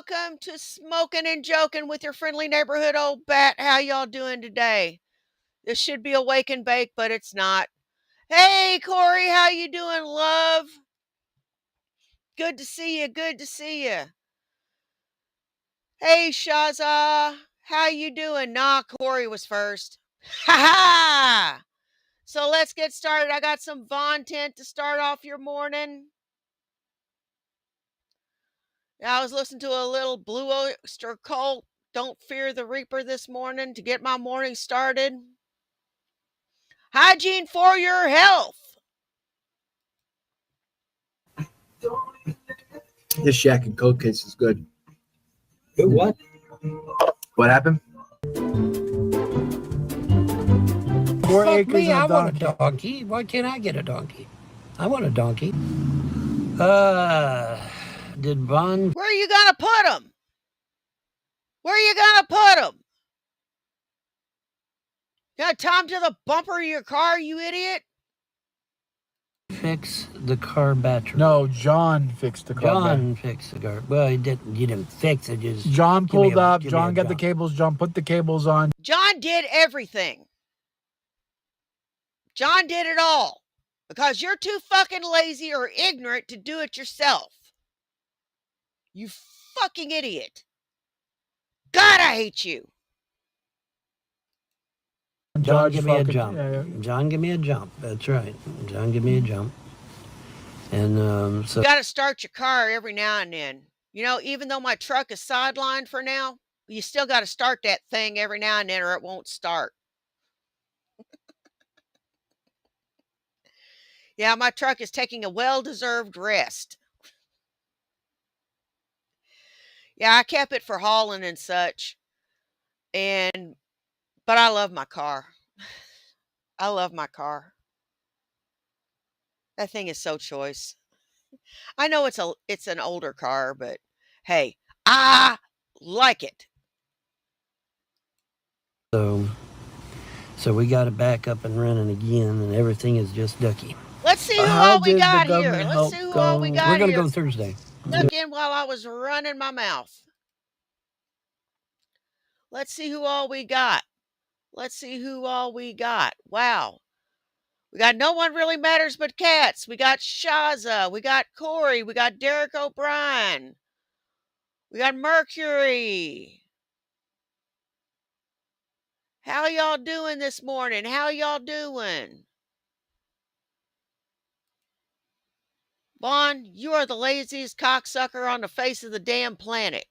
welcome to Smokin' and Joking with your friendly neighborhood old bat. How y'all doing today? This should be a wake and bake, but it's not. Hey, Corey, how you doing, love? Good to see you. Good to see you. Hey, Shaza, how you doing? Nah, Corey was first. Ha ha! So let's get started. I got some content to start off your morning. I was listening to a little Blue Oyster Cult, Don't Fear the Reaper this morning to get my morning started. Hygiene for your health. This Shack and Coke case is good. Good what? What happened? 4 Fuck acres me, and I a want a donkey. donkey. Why can't I get a donkey? I want a donkey. Did Von... Where are you going to put them? Where are you going to put them? You got to tie them to the bumper of your car, you idiot? fix the car battery? No, John fixed the car. John fixed the car. Well, he didn't fix it. Just John pulled up. give me John a got the jump. cables. John put the cables on. John did everything. John did it all. Because you're too fucking lazy or ignorant to do it yourself. You fucking idiot. God, I hate you. John, give me a fucking- jump. yeah. John, give me a jump. That's right. John, give me a jump. And so You got to start your car every now and then. You know, even though my truck is sidelined for now, you still got to start that thing every now and then or it won't start. Yeah, my truck is taking a well-deserved rest. Yeah, I kept it for hauling and such. But I love my car. I love my car. That thing is so choice. I know it's an older car, but hey, I like it. so we got it back up and running again, and everything is just ducky. Let's see who How all we did the got here. government Let's help see who all we go? got We're gonna here. go Thursday. Look in while I was running my mouth. Let's see who all we got. Let's see who all we got. Wow. We got No One Really Matters But Cats. We got Shaza. We got Corey. We got Derek O'Brien. We got Mercury. How y'all doing this morning? How y'all doing? Vaughn, you are the laziest cocksucker on the face of the damn planet.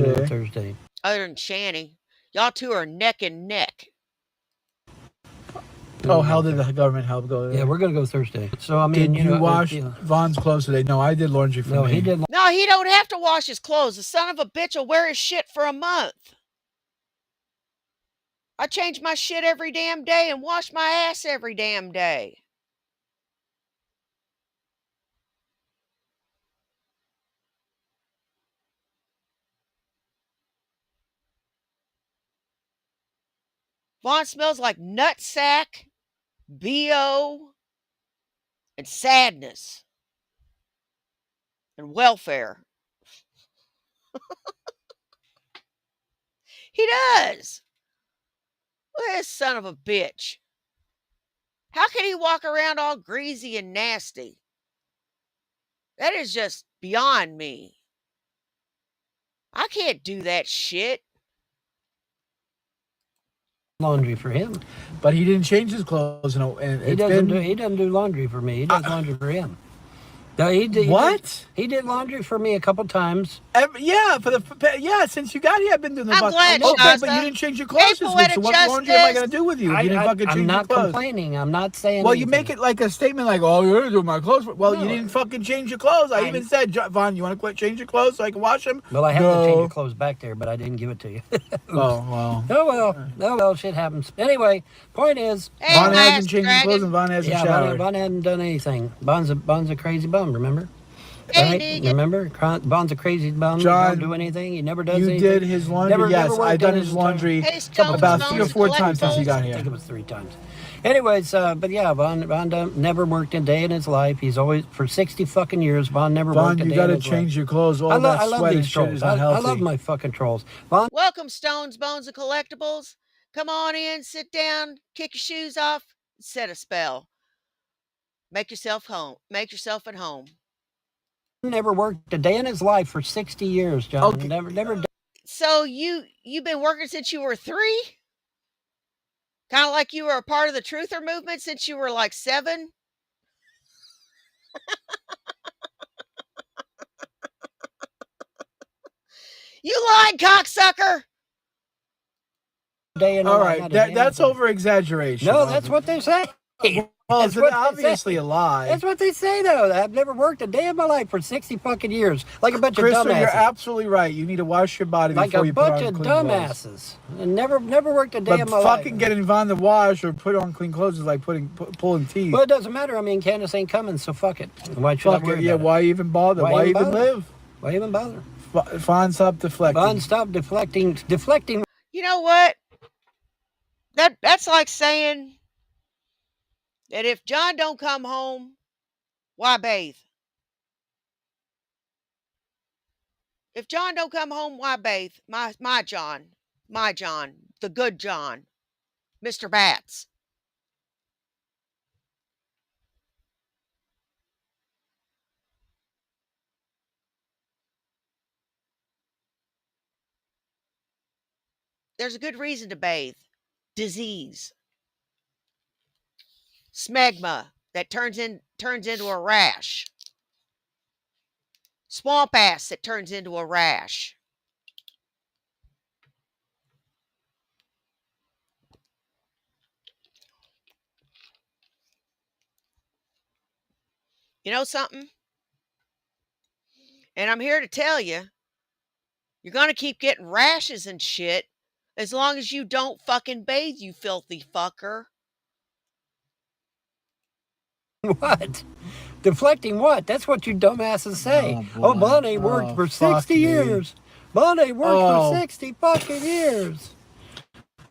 Okay. Thursday. Other than Shanny. Y'all two are neck and neck. Oh, how did the government help go there? Yeah, we're gonna go Thursday. So I mean, Did you wash you know, Vaughn's clothes today? No, I did laundry for no, me. he did. No, he don't have to wash his clothes. The son of a bitch will wear his shit for a month. I change my shit every damn day and wash my ass every damn day. Vaughn smells like nutsack, BO, and sadness. And welfare. He does. Look at this son of a bitch. How can he walk around all greasy and nasty? That is just beyond me. I can't do that shit. Laundry for him. But he didn't change his clothes. And He doesn't do laundry for me. He does laundry for him. No, he did. What? He did laundry for me a couple times. Yeah, since you got here, I've been doing the I'm glad, Okay, Shasta. but you didn't change your Hey, clothes this week, Poetic so what laundry am I Justice. going to do with you if you didn't fucking change I'm not your clothes? complaining. I'm not saying Well, you anything. make it like a statement like, oh, you're going to do my clothes. Well, you No. didn't fucking change your clothes. I even said, Vaughn, you want to change your clothes so I can wash them? Well, I have No. to change your clothes back there, but I didn't give it to you. Oh, well. Oh, well, shit happens. Anyway, point is... Hey, Vaughn Last hasn't changed his clothes and Vaughn hasn't Yeah, showered. Vaughn hadn't done anything. Vaughn's a crazy bum, remember? Hey, Right? Negan. Remember? Vaughn's a crazy bum. John, He don't do anything. He never does You anything. did his laundry? Never yes, worked I've done in his laundry Hey, Stones, about Stones, 3 or 4 collect times since he those. got I think here. it was 3 times. Anyways, but yeah, Von never worked a day in his life. He's always, for 60 fucking years, Von never Vaughn, worked a you day got in to his change life. your clothes. All that I love sweat and these shit trolls. is I unhealthy. love my fucking trolls. Von, Welcome, Stones, Bones, and Collectibles. Come on in, sit down, kick your shoes off, set a spell. Make yourself home. Make yourself at home. never worked a day in his life for 60 years, John. Okay. Never. So you've been working since you were 3? Kind of like you were a part of the truther movement since you were like 7? You lied, cocksucker! Day in All life, right, not a day in that's his life. over exaggeration. No, that's what they say. Well, That's it's what they obviously say. a lie. That's what they say, though. I've never worked a day in my life for 60 fucking years. Like a bunch of Crystal, dumbasses. you're absolutely right. You need to wash your body Like before a you put bunch on of clean clothes. dumbasses. And never worked a day But in my life. fucking getting Vaughn to wash or put on clean clothes is like pulling teeth. Well, it doesn't matter. I mean, Candace ain't coming, so fuck it. Why should Fuck I worry it. Yeah, about it? why even bother? Why even bother? live? Why even bother? Vaughn, stop deflecting. Vaughn, stop deflecting. Deflecting. You know what? That's like saying that if John don't come home, why bathe? If John don't come home, why bathe? My John, the good John, Mr. Bats. There's a good reason to bathe. Disease. Smegma that turns into a rash. Swamp ass that turns into a rash. You know something? And I'm here to tell you, you're going to keep getting rashes and shit as long as you don't fucking bathe, you filthy fucker. What? Deflecting what? That's what you dumbasses say. Oh, boy. Bonnie worked Oh, for fuck 60 me. years. Bonnie worked Oh. for 60 fucking years.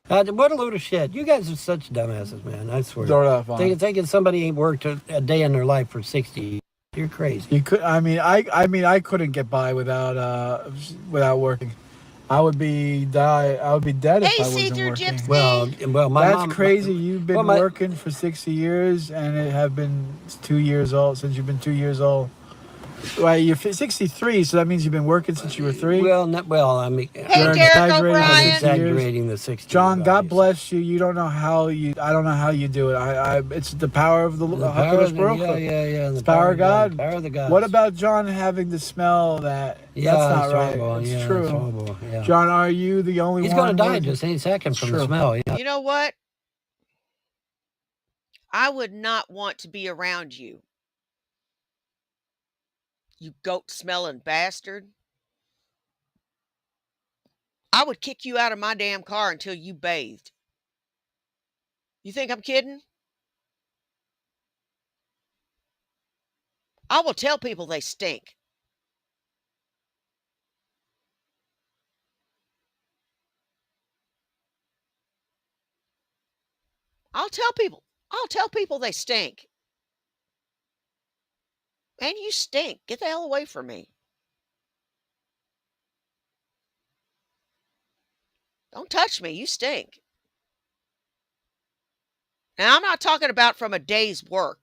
What a load of shit. You guys are such dumbasses, man. I swear. Throw it out, Vaughn. Thinking somebody ain't worked a day in their life for 60 years. You're crazy. You could. I couldn't get by without working. I would be dead if Hey, I wasn't see-through working. gypsy. Well, my That's mom. crazy. You've been well, my- working for 60 years and it have been 2 years old since you've been 2 years old. Well, you're 63, so that means you've been working since you were 3. I mean, Hey, You're Derek exaggerating I'm O'Brien. exaggerating the 60. John, God obviously. bless you. You don't know how you. I don't know how you do it. It's the power of the The Huck power of of the the, Sproker. yeah. It's power of God. Power of the gods. What about John having to smell that? Yeah, That's not it's right. horrible. It's Yeah, true. it's horrible. Yeah. John, are you the only He's one? going to die working? just any second from the True. smell. Yeah. You know what? I would not want to be around you. You goat smelling bastard. I would kick you out of my damn car until you bathed. You think I'm kidding? I will tell people they stink. I'll tell people they stink. And you stink. Get the hell away from me. Don't touch me. You stink. Now, I'm not talking about from a day's work.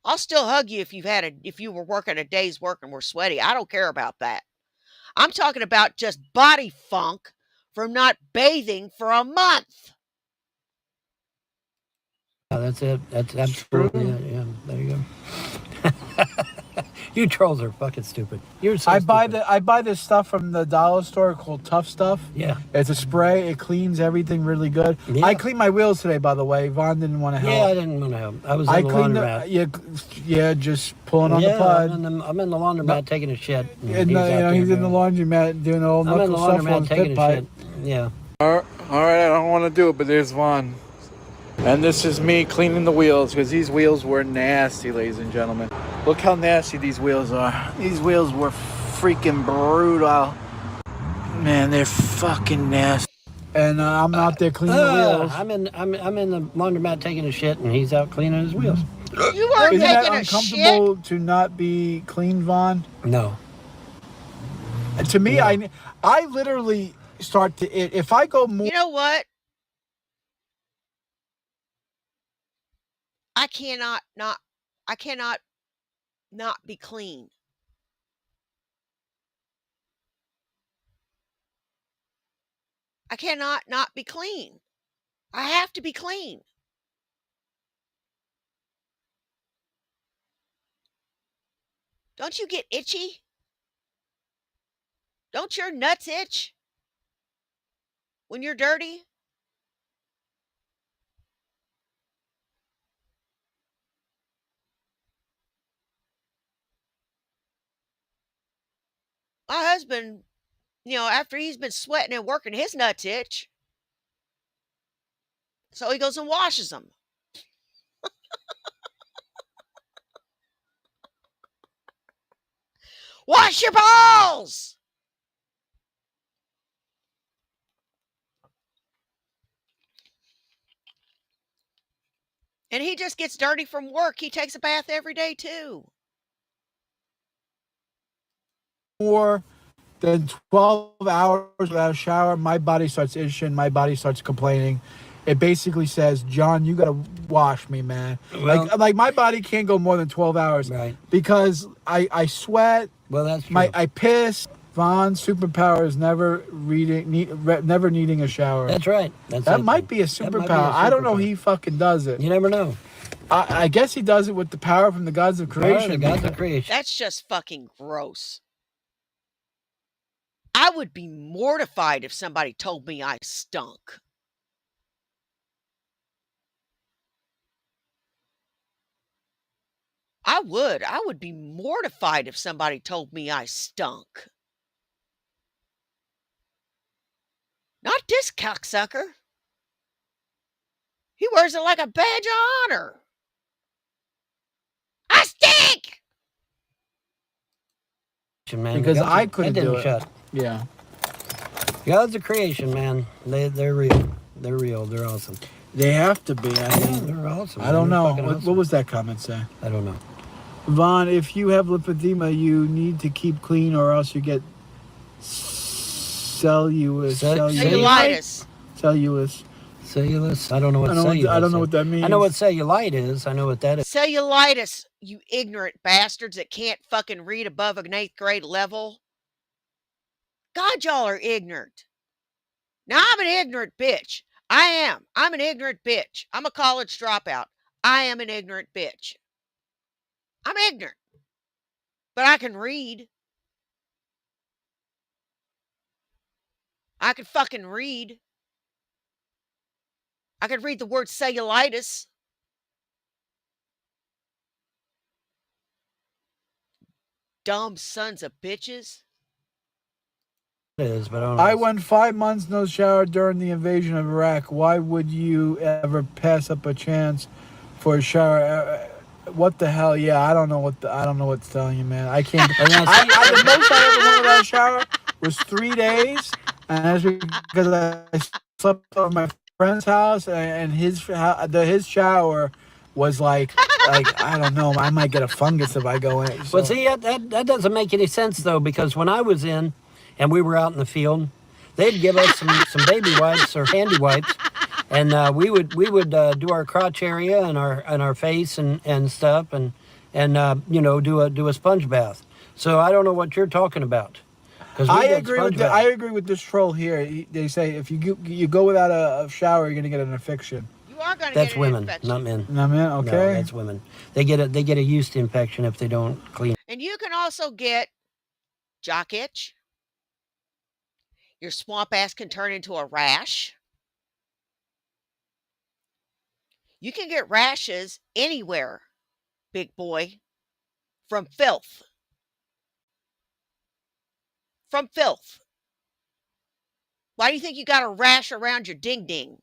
I'll still hug you if you were working a day's work and were sweaty. I don't care about that. I'm talking about just body funk from not bathing for a month. That's it. That's absolutely it. Yeah, there you go. You trolls are fucking stupid. You're so stupid. I buy this stuff from the dollar store called Tough Stuff. Yeah. It's a spray. It cleans everything really good. Yeah. I cleaned my wheels today, by the way. Vaughn didn't want to help. Yeah, I didn't want to help. I was in I the cleaned laundromat. yeah, just pulling on yeah, the pod. I'm in the laundromat taking a shit. And, he's in the laundromat doing all I'm in the knuckle stuff on laundromat his taking pit a pipe. shit. Yeah. All right, I don't want to do it, but there's Vaughn. And this is me cleaning the wheels, because these wheels were nasty, ladies and gentlemen. Look how nasty these wheels are. These wheels were freaking brutal. Man, they're fucking nasty. and I'm out there cleaning the wheels. I'm in the laundromat taking a shit, and he's out cleaning his wheels. You weren't Isn't that taking a shit. uncomfortable to not be clean, Vaughn? No. To me, No. I literally start to if I go more. You know what? I cannot not be clean. I cannot not be clean. I have to be clean. Don't you get itchy? Don't your nuts itch when you're dirty? My husband, after he's been sweating and working, his nuts itch. So he goes and washes them. Wash your balls! And he just gets dirty from work. He takes a bath every day too. More than 12 hours without a shower, my body starts itching. My body starts complaining. It basically says, John, you got to wash me, man. Well, like my body can't go more than 12 hours. Right. Because I sweat. Well, that's true. I piss. Vaughn's superpower is never needing a shower. That's right. That might be a superpower. I don't know. He fucking does it. You never know. I guess he does it with the power from the gods of creation. The gods of creation. That's just fucking gross. I would be mortified if somebody told me I stunk. I would. I would be mortified if somebody told me I stunk. Not this cocksucker. He wears it like a badge of honor. I stink! Man, Because I that couldn't didn't do it. shut. Yeah. Gods of creation, man. They're real. They're real. They're awesome. They have to be. I mean, They're awesome. I don't They're know. fucking What awesome. was that comment say? I don't know. Vaughn, if you have lymphedema, you need to keep clean or else you get cellulose. Cellulitis. Cellulose. Cellulose. I don't know what cellulose is. I don't know what that means. I know what cellulite is. I know what that is. Cellulitis, you ignorant bastards that can't fucking read above an 8th grade level. God, y'all are ignorant. Now, I'm an ignorant bitch. I am. I'm an ignorant bitch. I'm a college dropout. I am an ignorant bitch. I'm ignorant. But I can read. I can fucking read. I could read the word cellulitis. Dumb sons of bitches. It is, but I don't know. I went 5 months no shower during the invasion of Iraq. Why would you ever pass up a chance for a shower? What the hell? Yeah, I don't know what's telling you, man. I can't. The most I ever went without a shower was 3 days, and that's because I slept over my friend's house, and his shower was like I don't know. I might get a fungus if I go in. So. Well, see, that doesn't make any sense though, because when I was in, and we were out in the field, they'd give us some baby wipes or handy wipes, and we would do our crotch area and our face and stuff, and do a sponge bath. So I don't know what you're talking about. I agree with this troll here. They say if you go without a shower, you're gonna get an infection. You are going to That's get an women, infection. not men. Not men. Okay. No, that's women. They get a yeast infection if they don't clean. And you can also get jock itch. Your swamp ass can turn into a rash. You can get rashes anywhere, big boy, from filth. From filth. Why do you think you got a rash around your ding-ding?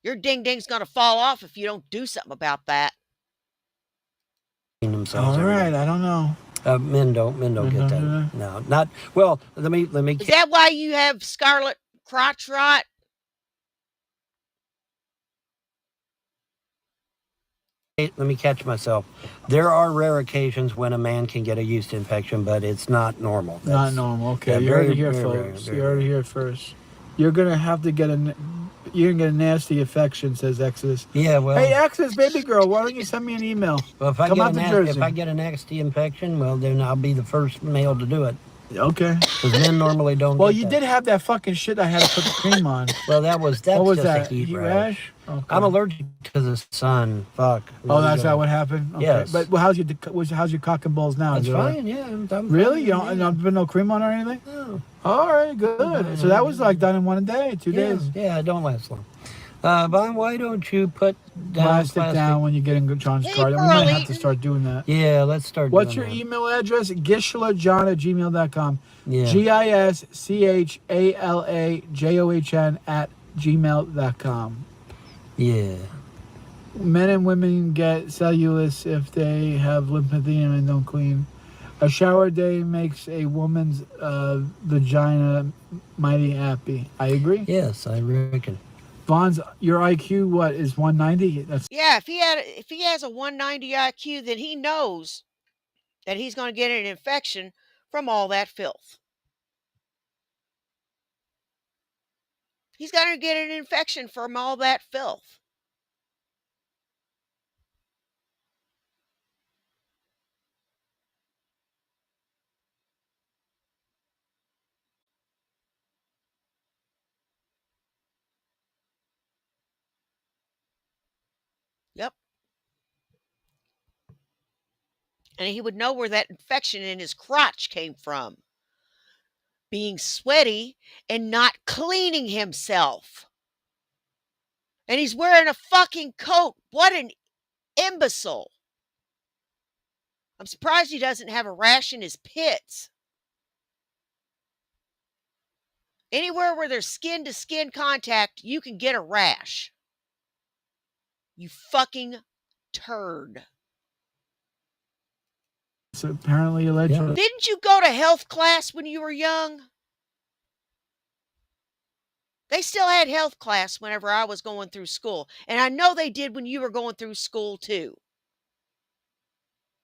Your ding-ding's going to fall off if you don't do something about that. Themselves All every right, day. I don't know. Men don't get that. No, not well. Let me. Is that why you have scarlet crotch rot. Let me catch myself. There are rare occasions when a man can get a yeast infection, but it's not normal. Not normal. Okay, you heard it here, folks. You heard it here first. You're gonna have to get you're gonna get a nasty infection, says Exodus. Yeah, well. Hey, Exodus, baby girl, why don't you send me an email? Well, if Come out to Jersey. if I get a nasty infection, well, then I'll be the first male to do it. Okay. Because men normally don't. Well, get you that. did have that fucking shit I had to put the cream on. Well, that's What was just that? a heat rash. rash? Okay. I'm allergic to the sun. Fuck. Oh, that's not what happened. Okay. Yes. But how's your cock and balls now? That's Is it all right? fine. Yeah. I'm Really? fine, You don't? yeah. And been no cream on or anything? No. All right, good. So that was like done in 1 day, 2 Yeah, days. yeah, it don't last long. Vaughn, why don't you put down Plastic down when you get in John's Hey, car. We Pearl might have to Eaton. start doing that. Yeah, let's start. What's doing your that. email address? Gishalajohn@gmail.com. Yeah. GISCHALAJOHN@gmail.com. Yeah. Men and women get cellulose if they have lymphedema and don't clean. A shower day makes a woman's vagina mighty happy. I agree. Yes, I reckon. Vaughn's, your IQ, what, is 190? That's Yeah, if he has a 190 IQ, then he knows that he's going to get an infection from all that filth. He's going to get an infection from all that filth. Yep. And he would know where that infection in his crotch came from. Being sweaty and not cleaning himself. And he's wearing a fucking coat. What an imbecile. I'm surprised he doesn't have a rash in his pits. Anywhere where there's skin to skin contact, you can get a rash. You fucking turd. apparently allegedly. Didn't you go to health class when you were young? They still had health class whenever I was going through school. And I know they did when you were going through school too.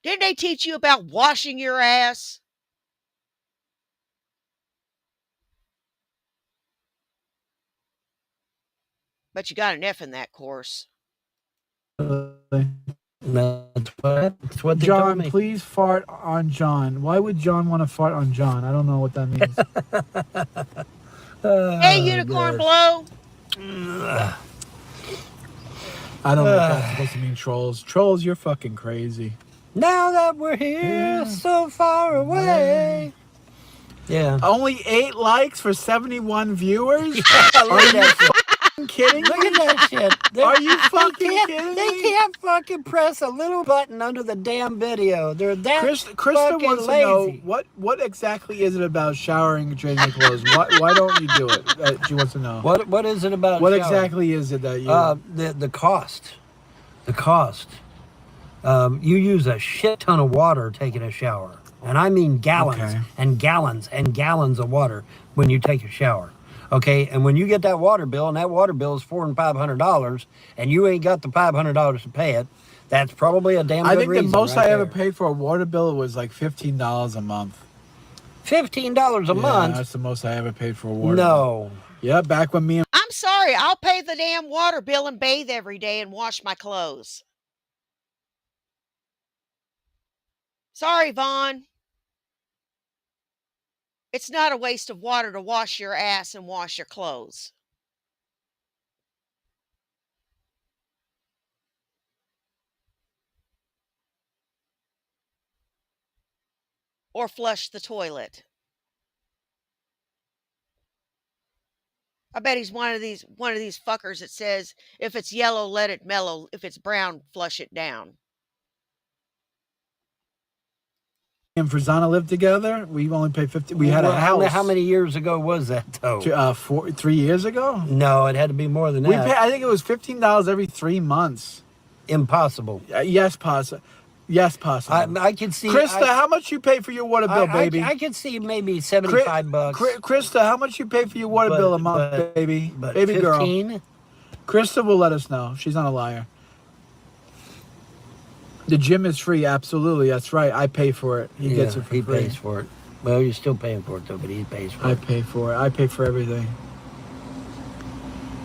Didn't they teach you about washing your ass? But you got an F in that course. That's what they told John, me. please fart on John. Why would John want to fart on John? I don't know what that means. Hey, Unicorn Blow. I don't know what that's supposed to mean, trolls. Trolls, you're fucking crazy. Now that we're here, so far away. Yeah. Only 8 likes for 71 viewers? Look at that shit. Kidding Look me? at that shit. Are you fucking kidding They me? can't fucking press a little button under the damn video. They're that Krista fucking wants to lazy. know what exactly is it about showering and changing clothes? Why don't you do it? She wants to know. What is it about? What showering? exactly is it that you? The cost. The cost. You use a shit ton of water taking a shower, and I mean gallons Okay. and gallons and gallons of water when you take a shower. Okay, and when you get that water bill, and that water bill is $400 and $500, and you ain't got the $500 to pay it, that's probably a damn good I think the reason most right I ever there. paid for a water bill was like $15 a month. $15 a month? That's the most I ever paid for a water bill. No. Yeah, back when me and I'm sorry, I'll pay the damn water bill and bathe every day and wash my clothes. Sorry, Vaughn. It's not a waste of water to wash your ass and wash your clothes. Or flush the toilet. I bet he's one of these fuckers that says, if it's yellow, let it mellow. If it's brown, flush it down. Frazana lived together, we only paid 50. We had a Well, house. How many years ago was that, though? 3 years ago. No, it had to be more than We that. pay, I think it was $15 every 3 months. Impossible. Yes, possible. Yes, possible. I can see. Krista, how much you pay for your water bill, baby? I can see maybe $75. Krista, how much you pay for your water bill a month, baby? But Baby girl. 15. Krista will let us know. She's not a liar. The gym is free. Absolutely, that's right. I pay for it. He gets it for he free. pays for it. Well, you're still paying for it though, but he pays for I it. pay for it. I pay for everything.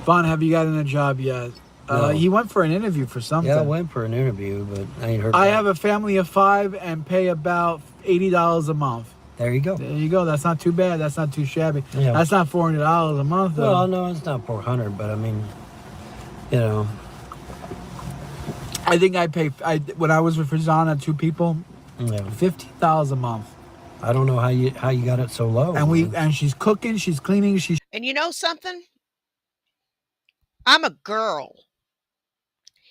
Vaughn, have you gotten a job yet? No. He went for an interview for something. Yeah, I went for an interview, but I ain't heard. I have a family of 5 and pay about $80 a month. There you go. There you go. That's not too bad. That's not too shabby. Yeah. That's not $400 a month, though. Well, no, it's not 400, but I mean, you know. I think when I was with Frizana, 2 people, Yeah. $15 a month. I don't know how you got it so low. And she's cooking, she's cleaning, she's. And you know something? I'm a girl,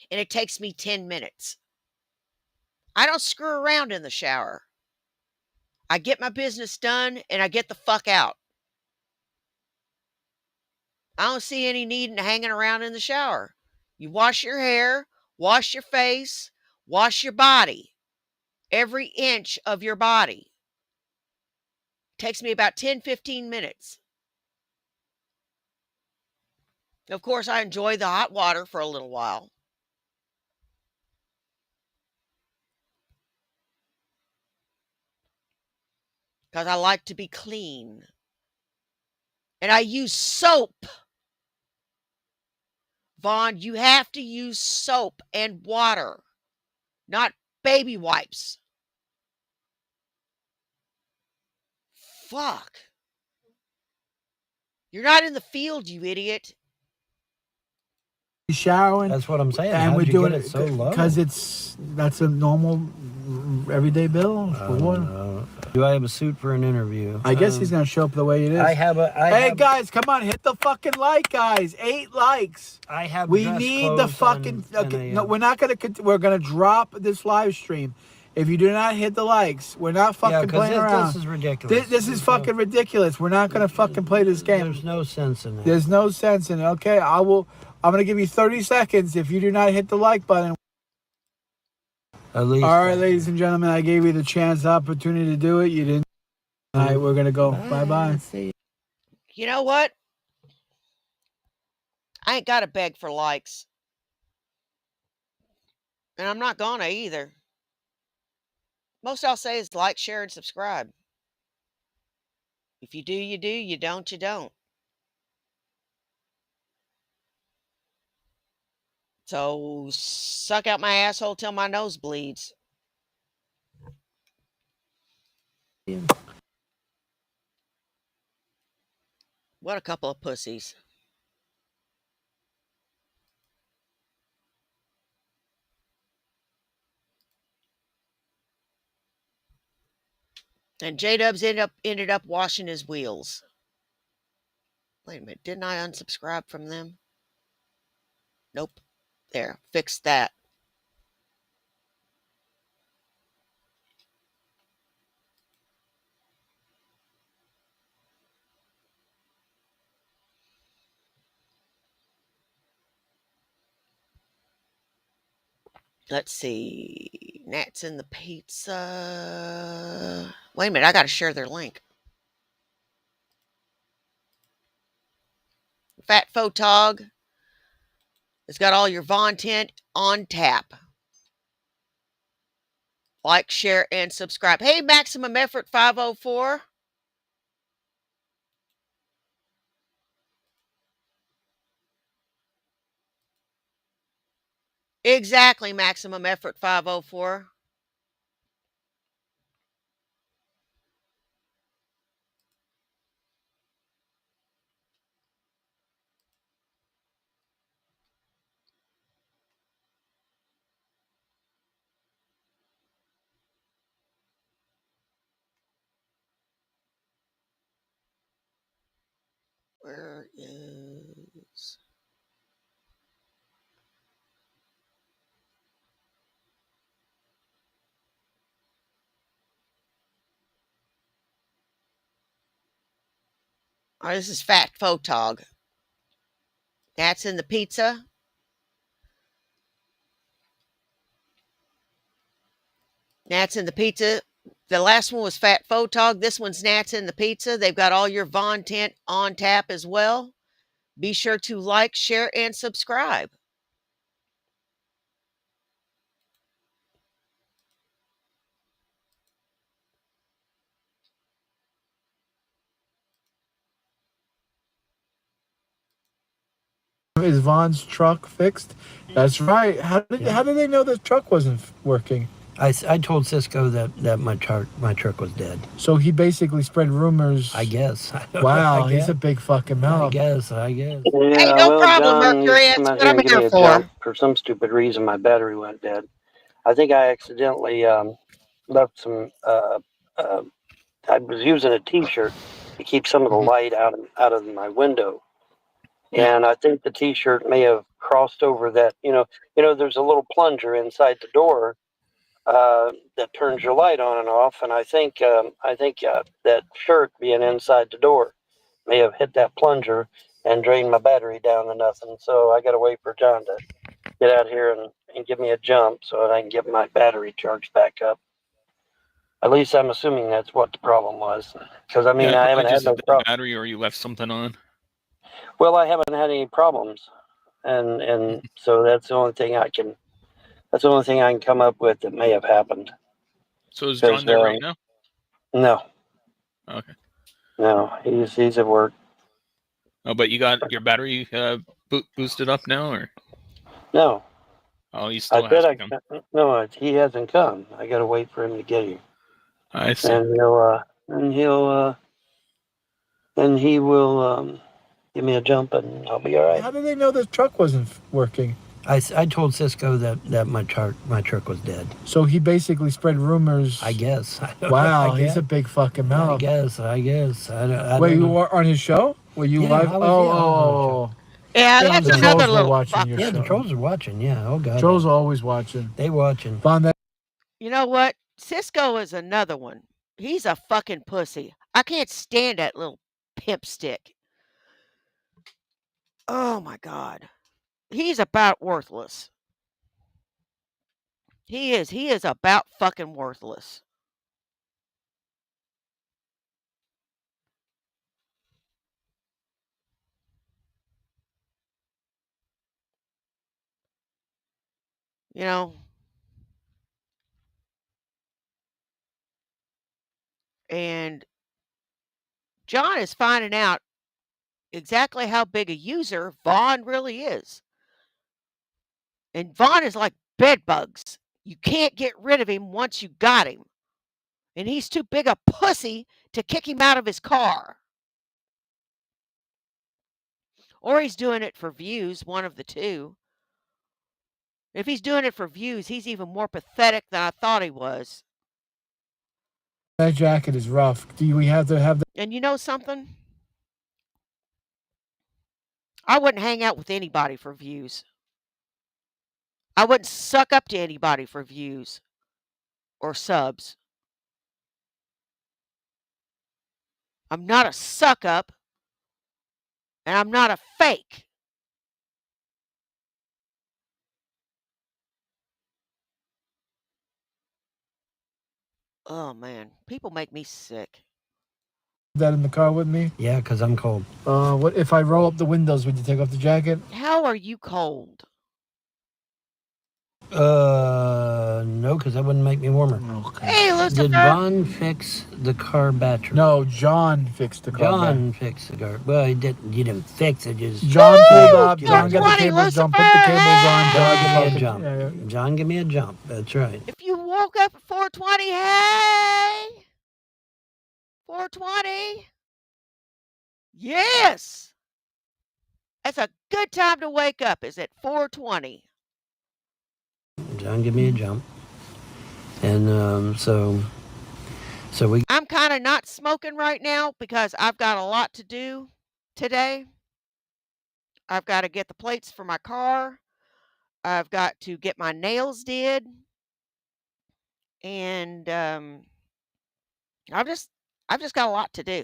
and it takes me 10 minutes. I don't screw around in the shower. I get my business done, and I get the fuck out. I don't see any need in hanging around in the shower. You wash your hair, wash your face, wash your body. Every inch of your body. Takes me about 10, 15 minutes. Of course, I enjoy the hot water for a little while. Because I like to be clean. And I use soap. Vaughn, you have to use soap and water, not baby wipes. Fuck. You're not in the field, you idiot. Showering. That's what I'm saying. And How'd we're you doing get it so low? because that's a normal everyday bill for water. Do I have a suit for an interview? I guess he's gonna show up the way it is. Hey guys, come on, hit the fucking like, guys. 8 likes. I have. We dress need the clothes fucking. and Okay, no, we're not gonna. We're gonna drop this live stream. If you do not hit the likes, we're not fucking playing around. This is ridiculous. This is fucking ridiculous. We're not gonna fucking play this game. There's no sense in it. There's no sense in it. Okay, I'm gonna give you 30 seconds. If you do not hit the like button. At least. All right, ladies and gentlemen, I gave you the chance, the opportunity to do it. You didn't. All right, we're gonna go. Bye. You know what? I ain't got to beg for likes. And I'm not gonna either. Most I'll say is like, share, and subscribe. If you do, you do. You don't, you don't. So suck out my asshole till my nose bleeds. What a couple of pussies. And J-Dubs ended up washing his wheels. Wait a minute, didn't I unsubscribe from them? Nope. There, fixed that. Let's see. Gnats in the pizza. Wait a minute, I got to share their link. Fat Photog. It's got all your content on tap. Like, share, and subscribe. Hey, Maximum Effort 504. Exactly, Maximum Effort 504. Where is... Oh, this is Fat Photog. That's in the pizza. Gnats in the pizza. The last one was Fat Photog. This one's Gnats in the pizza. They've got all your Von tent on tap as well. Be sure to like, share, and subscribe. Is Vaughn's truck fixed? That's right. Yeah. How did they know the truck wasn't working? I told Cisco that my truck was dead. So he basically spread rumors. I guess. Wow, I he's guess. a big fucking mouth. I guess. Hey, Yeah, no well, problem, John Mercury. needs to come That's out what here I'm and give here me a for. jump. For some stupid reason, my battery went dead. I think I accidentally left some. I was using a T-shirt to keep some of the Mhm. light out of my window, and I think the T-shirt may have crossed over that. There's a little plunger inside the door that turns your light on and off, and I think that shirt being inside the door may have hit that plunger and drained my battery down to nothing. So I got to wait for John to get out here and give me a jump so that I can get my battery charged back up. At least I'm assuming that's what the problem was. Because I mean, Yeah, I probably haven't had just a no dead problem. battery or you left something on. Well, I haven't had any problems, and so that's the only thing I can. That's the only thing I can come up with that may have happened. So is Because John there right now? no, Okay. no, he's at work. Oh, but you got your battery boosted up now, or No, oh, he I still has said to come. he hasn't come. I got to wait for him to get here, I see. and he will give me a jump, and I'll be all right. How did they know the truck wasn't working? I told Cisco that my truck was dead. So he basically spread rumors. I guess. Wow, I he's guess. a big fucking I mouth. guess. I Wait, don't you know. were on his show? Were you Yeah, live? I was- yeah, I was on his show. Yeah, Yeah, that's the another trolls were little watching fuck. your Yeah, show. the trolls are watching. Yeah. Oh God. Trolls are always watching. They watching. Vaughn, that You know what? Cisco is another one. He's a fucking pussy. I can't stand that little pimp stick. Oh my God. He's about worthless. He is. He is about fucking worthless. You know, and John is finding out exactly how big a user Vaughn really is. And Vaughn is like bed bugs. You can't get rid of him once you got him. And he's too big a pussy to kick him out of his car. Or he's doing it for views, one of the two. If he's doing it for views, he's even more pathetic than I thought he was. jacket is rough. Do we have to have that? And you know something? I wouldn't hang out with anybody for views. I wouldn't suck up to anybody for views or subs. I'm not a suck up, and I'm not a fake. Oh man, people make me sick. That in the car with me? Yeah, because I'm cold. What if I roll up the windows? Would you take off the jacket? How are you cold? No, because that wouldn't make me warmer. Okay. Hey, Did Lucifer. Vaughn fix the car battery? No, John fixed the car. John fixed the car. Well, he didn't. You didn't fix it. Just John pulled up. Woo! John got the 420, cables. John put Lucifer, the cables on. hey! John, give me a fucking- jump. yeah. John, give me a jump. That's right. If you woke up at 420, hey! 420? Yes! That's a good time to wake up, is at 420. John, give me a jump. And so we. I'm kind of not smoking right now because I've got a lot to do today. I've got to get the plates for my car. I've got to get my nails did. And I've just got a lot to do.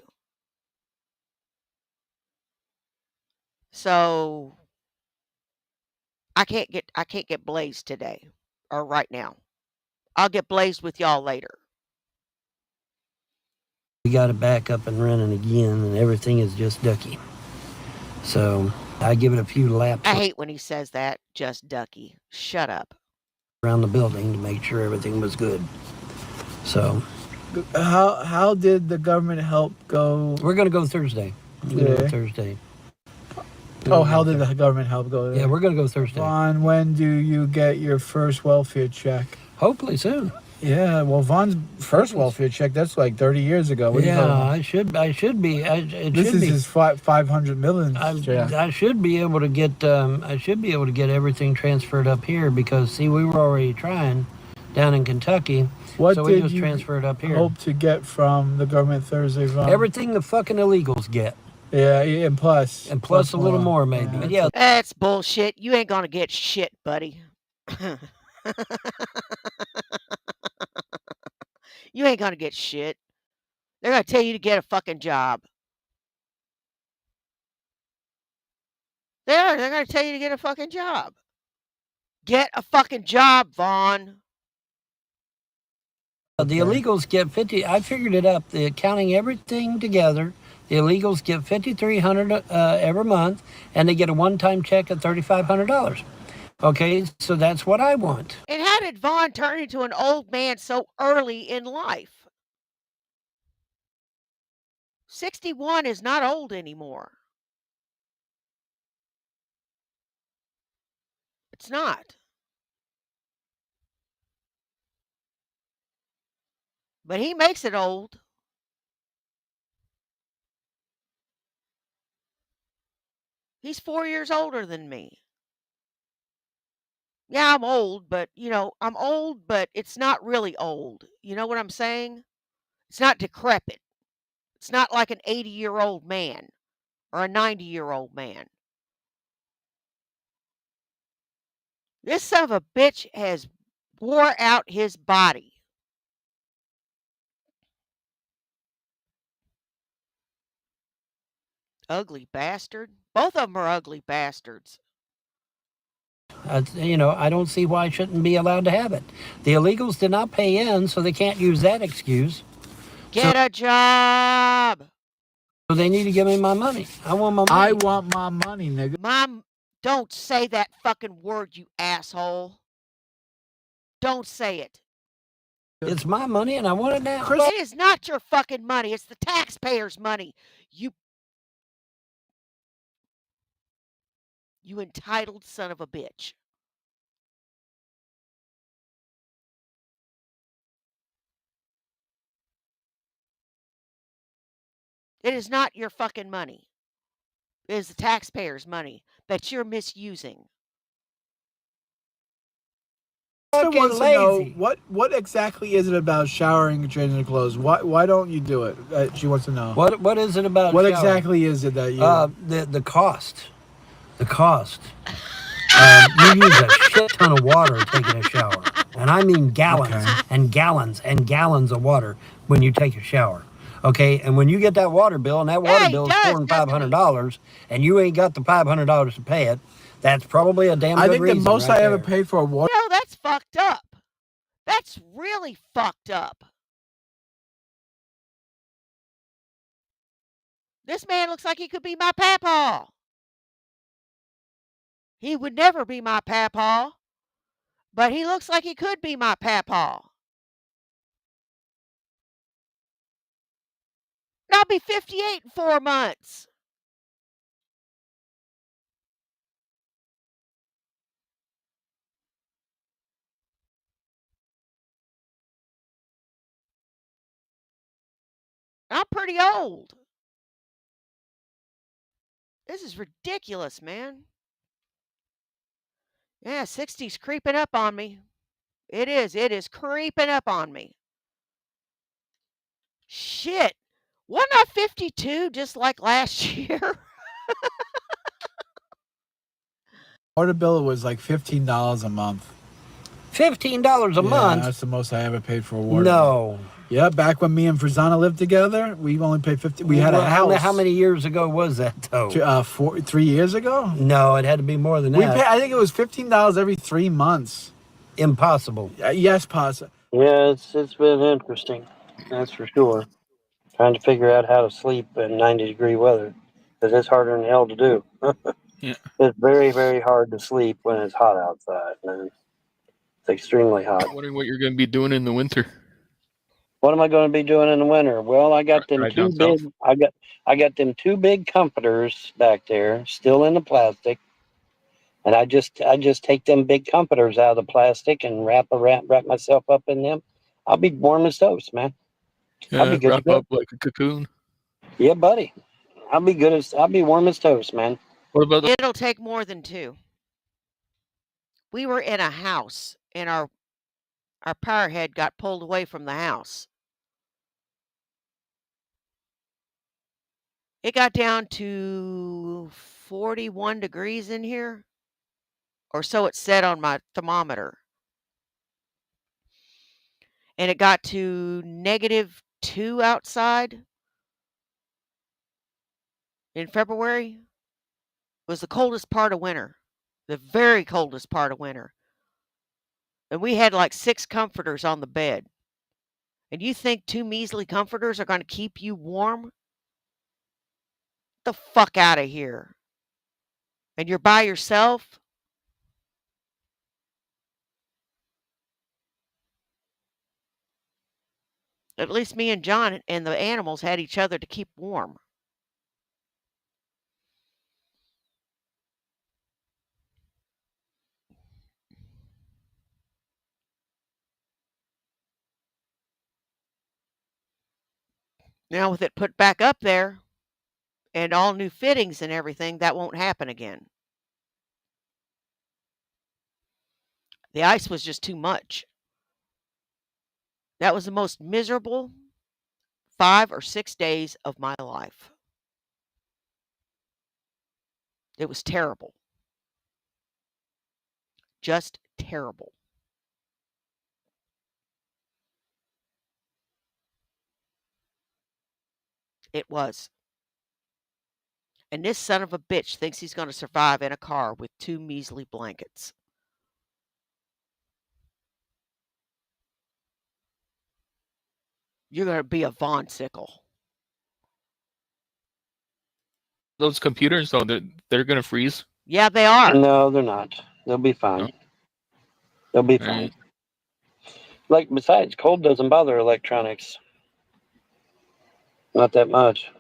So I can't get blazed today or right now. I'll get blazed with y'all later. We got it back up and running again, and everything is just ducky. So I give it a few laps I hate when he says that. Just ducky. Shut up. around the building to make sure everything was good. So How did the government help go? we're going to go Thursday. We're going to go Thursday. Oh, how did the government help go there? Yeah, we're going to go Thursday. Vaughn, when do you get your first welfare check? Hopefully soon. Yeah, well, Vaughn's first welfare check, that's like 30 years ago. What are you talking about? I should be. This is his 500 million check. I should be able to get. I should be able to get everything transferred up here because see, we were already trying down in Kentucky. What so we did just you transferred up here. hope to get from the government Thursday, Vaughn? Everything the fucking illegals get. Yeah, and plus. And plus a little more maybe. But yeah, That's bullshit. You ain't gonna get shit, buddy. You ain't gonna get shit. They're gonna tell you to get a fucking job. They're gonna tell you to get a fucking job. Get a fucking job, Vaughn. the illegals get 50. I figured it up. Counting everything together, the illegals get $5,300 every month, and they get a one-time check of $3,500. Okay, so that's what I want. And how did Vaughn turn into an old man so early in life? 61 is not old anymore. It's not. But he makes it old. He's 4 years older than me. Yeah, I'm old, but I'm old, but it's not really old. You know what I'm saying? It's not decrepit. It's not like an 80-year-old man or a 90-year-old man. This son of a bitch has wore out his body. Ugly bastard. Both of them are ugly bastards. I don't see why I shouldn't be allowed to have it. The illegals did not pay in, so they can't use that excuse. Get a job. So they need to give me my money. I want my money. I want my money, nigga. Mom, don't say that fucking word, you asshole. Don't say it. It's my money and I want it now. It is not your fucking money. It's the taxpayers' money. You entitled son of a bitch. It is not your fucking money. It is the taxpayers' money that you're misusing. Sister Fucking wants to know lazy. what exactly is it about showering and changing clothes? Why don't you do it? She wants to know. What is it about? What showering? exactly is it that you? The cost. The cost. You use a shit ton of water taking a shower, and I mean gallons and gallons and gallons of water when you take a shower. Okay, and when you get that water bill, and that water bill is $400-$500, and you ain't got the $500 to pay it, that's probably a damn good reason. I think the most right I ever there. paid for a water. That's fucked up. That's really fucked up. This man looks like he could be my papa. He would never be my papa, but he looks like he could be my papa. And I'll be 58 in 4 months. I'm pretty old. This is ridiculous, man. Yeah, 60's creeping up on me. It is. It is creeping up on me. Shit. Wasn't I 52 just like last year? Water bill was like $15 a month. $15 a month? That's the most I ever paid for a water bill. No. Yeah, back when me and Frizana lived together, we only paid $50. We had a house. How many years ago was that, though? 3 years ago. No, it had to be more than that. I think it was $15 every 3 months. Impossible. Yes, possible. Yeah, it's been interesting. That's for sure. Trying to figure out how to sleep in 90-degree weather because it's harder than hell to do. Yeah. It's very, very hard to sleep when it's hot outside, man. It's extremely hot. Wondering what you're going to be doing in the winter. What am I going to be doing in the winter? Well, I got them Drive two down big. south. I got them two big comforters back there, still in the plastic, and I just take them big comforters out of the plastic and wrap myself up in them. I'll be warm as toast, man. I'll be good to Wrap go. up like a cocoon. Yeah, buddy. I'll be warm as toast, man. What about the It'll take more than 2. We were in a house and our power head got pulled away from the house. It got down to 41 degrees in here, or so it said on my thermometer. And it got to -2 outside in February. It was the coldest part of winter, the very coldest part of winter. And we had like 6 comforters on the bed. And you think 2 measly comforters are going to keep you warm? The fuck out of here. And you're by yourself? At least me and John and the animals had each other to keep warm. Now, with it put back up there and all new fittings and everything, that won't happen again. The ice was just too much. That was the most miserable 5 or 6 days of my life. It was terrible. Just terrible. It was. And this son of a bitch thinks he's going to survive in a car with 2 measly blankets. You're going to be a Von Sickle. those computers? Oh, they're going to freeze. Yeah, they are. No, they're not. They'll be No. fine. They'll be All right. fine. Like besides, cold doesn't bother electronics. Not that much.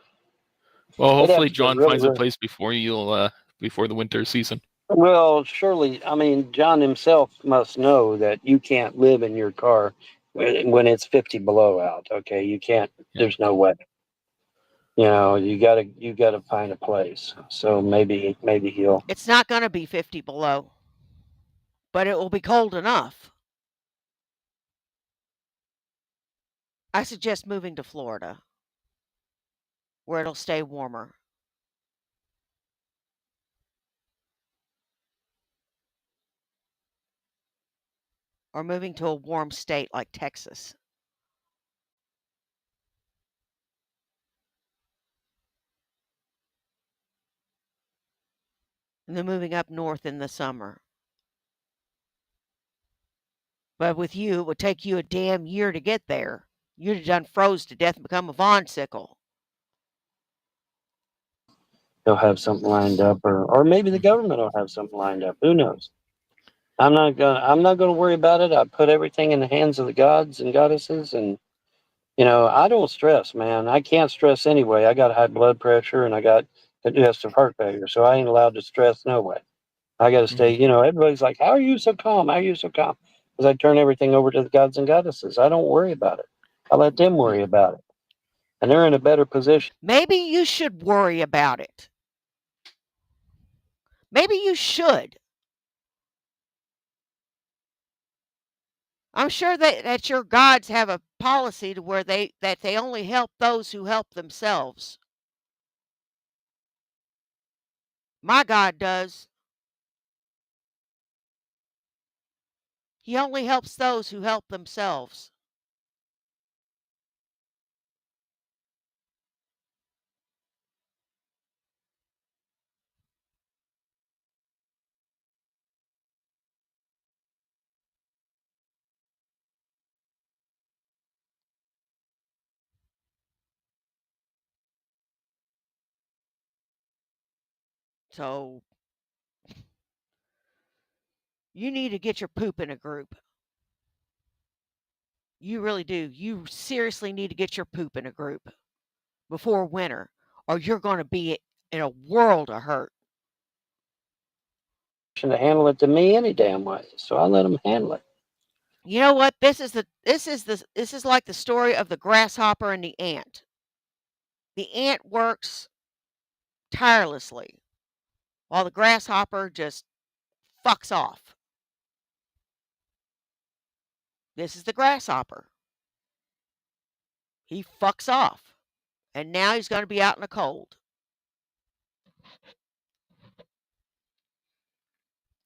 Well, It'd have hopefully to get John really, finds a really. place before the winter season. Well, surely, I mean, John himself must know that you can't live in your car when it's 50 below out. Okay, you can't. Yeah. There's no way. You gotta find a place. So maybe he'll. It's not going to be 50 below, but it will be cold enough. I suggest moving to Florida, where it'll stay warmer, or moving to a warm state like Texas, and then moving up north in the summer. But with you, it would take you a damn year to get there. You'd have done froze to death and become a Von Sickle. He'll have something lined up, or maybe the Mhm. government will have something lined up. Who knows? I'm not gonna worry about it. I put everything in the hands of the gods and goddesses, and I don't stress, man. I can't stress anyway. I got high blood pressure and I got congestive heart failure, so I ain't allowed to stress no way. I got to stay. Mhm. Everybody's like, "How are you so calm? How are you so calm?" Because I turn everything over to the gods and goddesses. I don't worry about it. I let them worry about it, and they're in a better position. Maybe you should worry about it. Maybe you should. I'm sure that your gods have a policy to where they only help those who help themselves. My God does. He only helps those who help themselves. So you need to get your poop in a group. You really do. You seriously need to get your poop in a group before winter, or you're going to be in a world of hurt. To handle it to me any damn way, so I let them handle it. You know what? This is like the story of the grasshopper and the ant. The ant works tirelessly while the grasshopper just fucks off. This is the grasshopper. He fucks off. And now he's going to be out in the cold.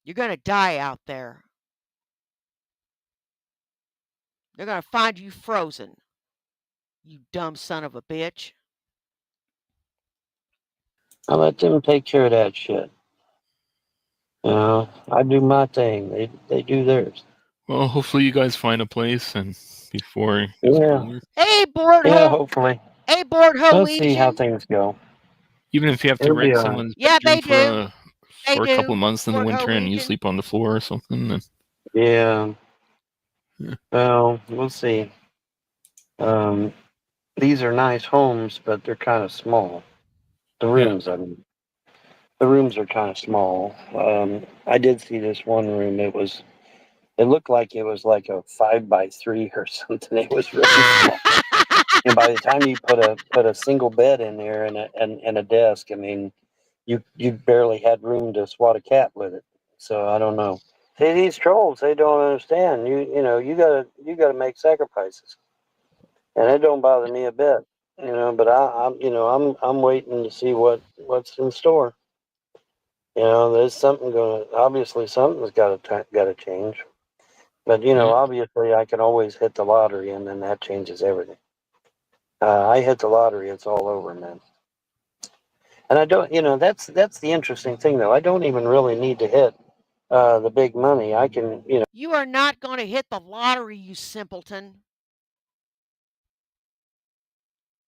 You're going to die out there. They're going to find you frozen. You dumb son of a bitch. I let them take care of that shit. You know, I do my thing. They do theirs. Well, hopefully you guys find a place and before it gets Yeah, colder. Hey, board yeah. ho. Hopefully, Hey, board we'll see how Hoesian. things go. Even if you have to It'll be rent all right. someone's Yeah, bedroom they do. They for a couple do. of months in the Board winter and you Hoesian. sleep on the floor or something, then Yeah. yeah. Well, we'll see. Um, these are nice homes, but they're kind of small. The Yeah. rooms, I mean, the rooms are kind of small. I did see this one room. It looked like it was like a 5 by 3 or something. It was really small. And by the time you put a single bed in there and a desk, I mean, you barely had room to swat a cat with it. So I don't know. See, these trolls, they don't understand. You gotta make sacrifices, and it don't bother me a bit. But I'm waiting to see what's in store. There's something going. Obviously, something's got to change. But Yeah. obviously, I can always hit the lottery, and then that changes everything. I hit the lottery, it's all over, man. And I don't, that's the interesting thing, though. I don't even really need to hit the big money. I can, You are not going to hit the lottery, you simpleton.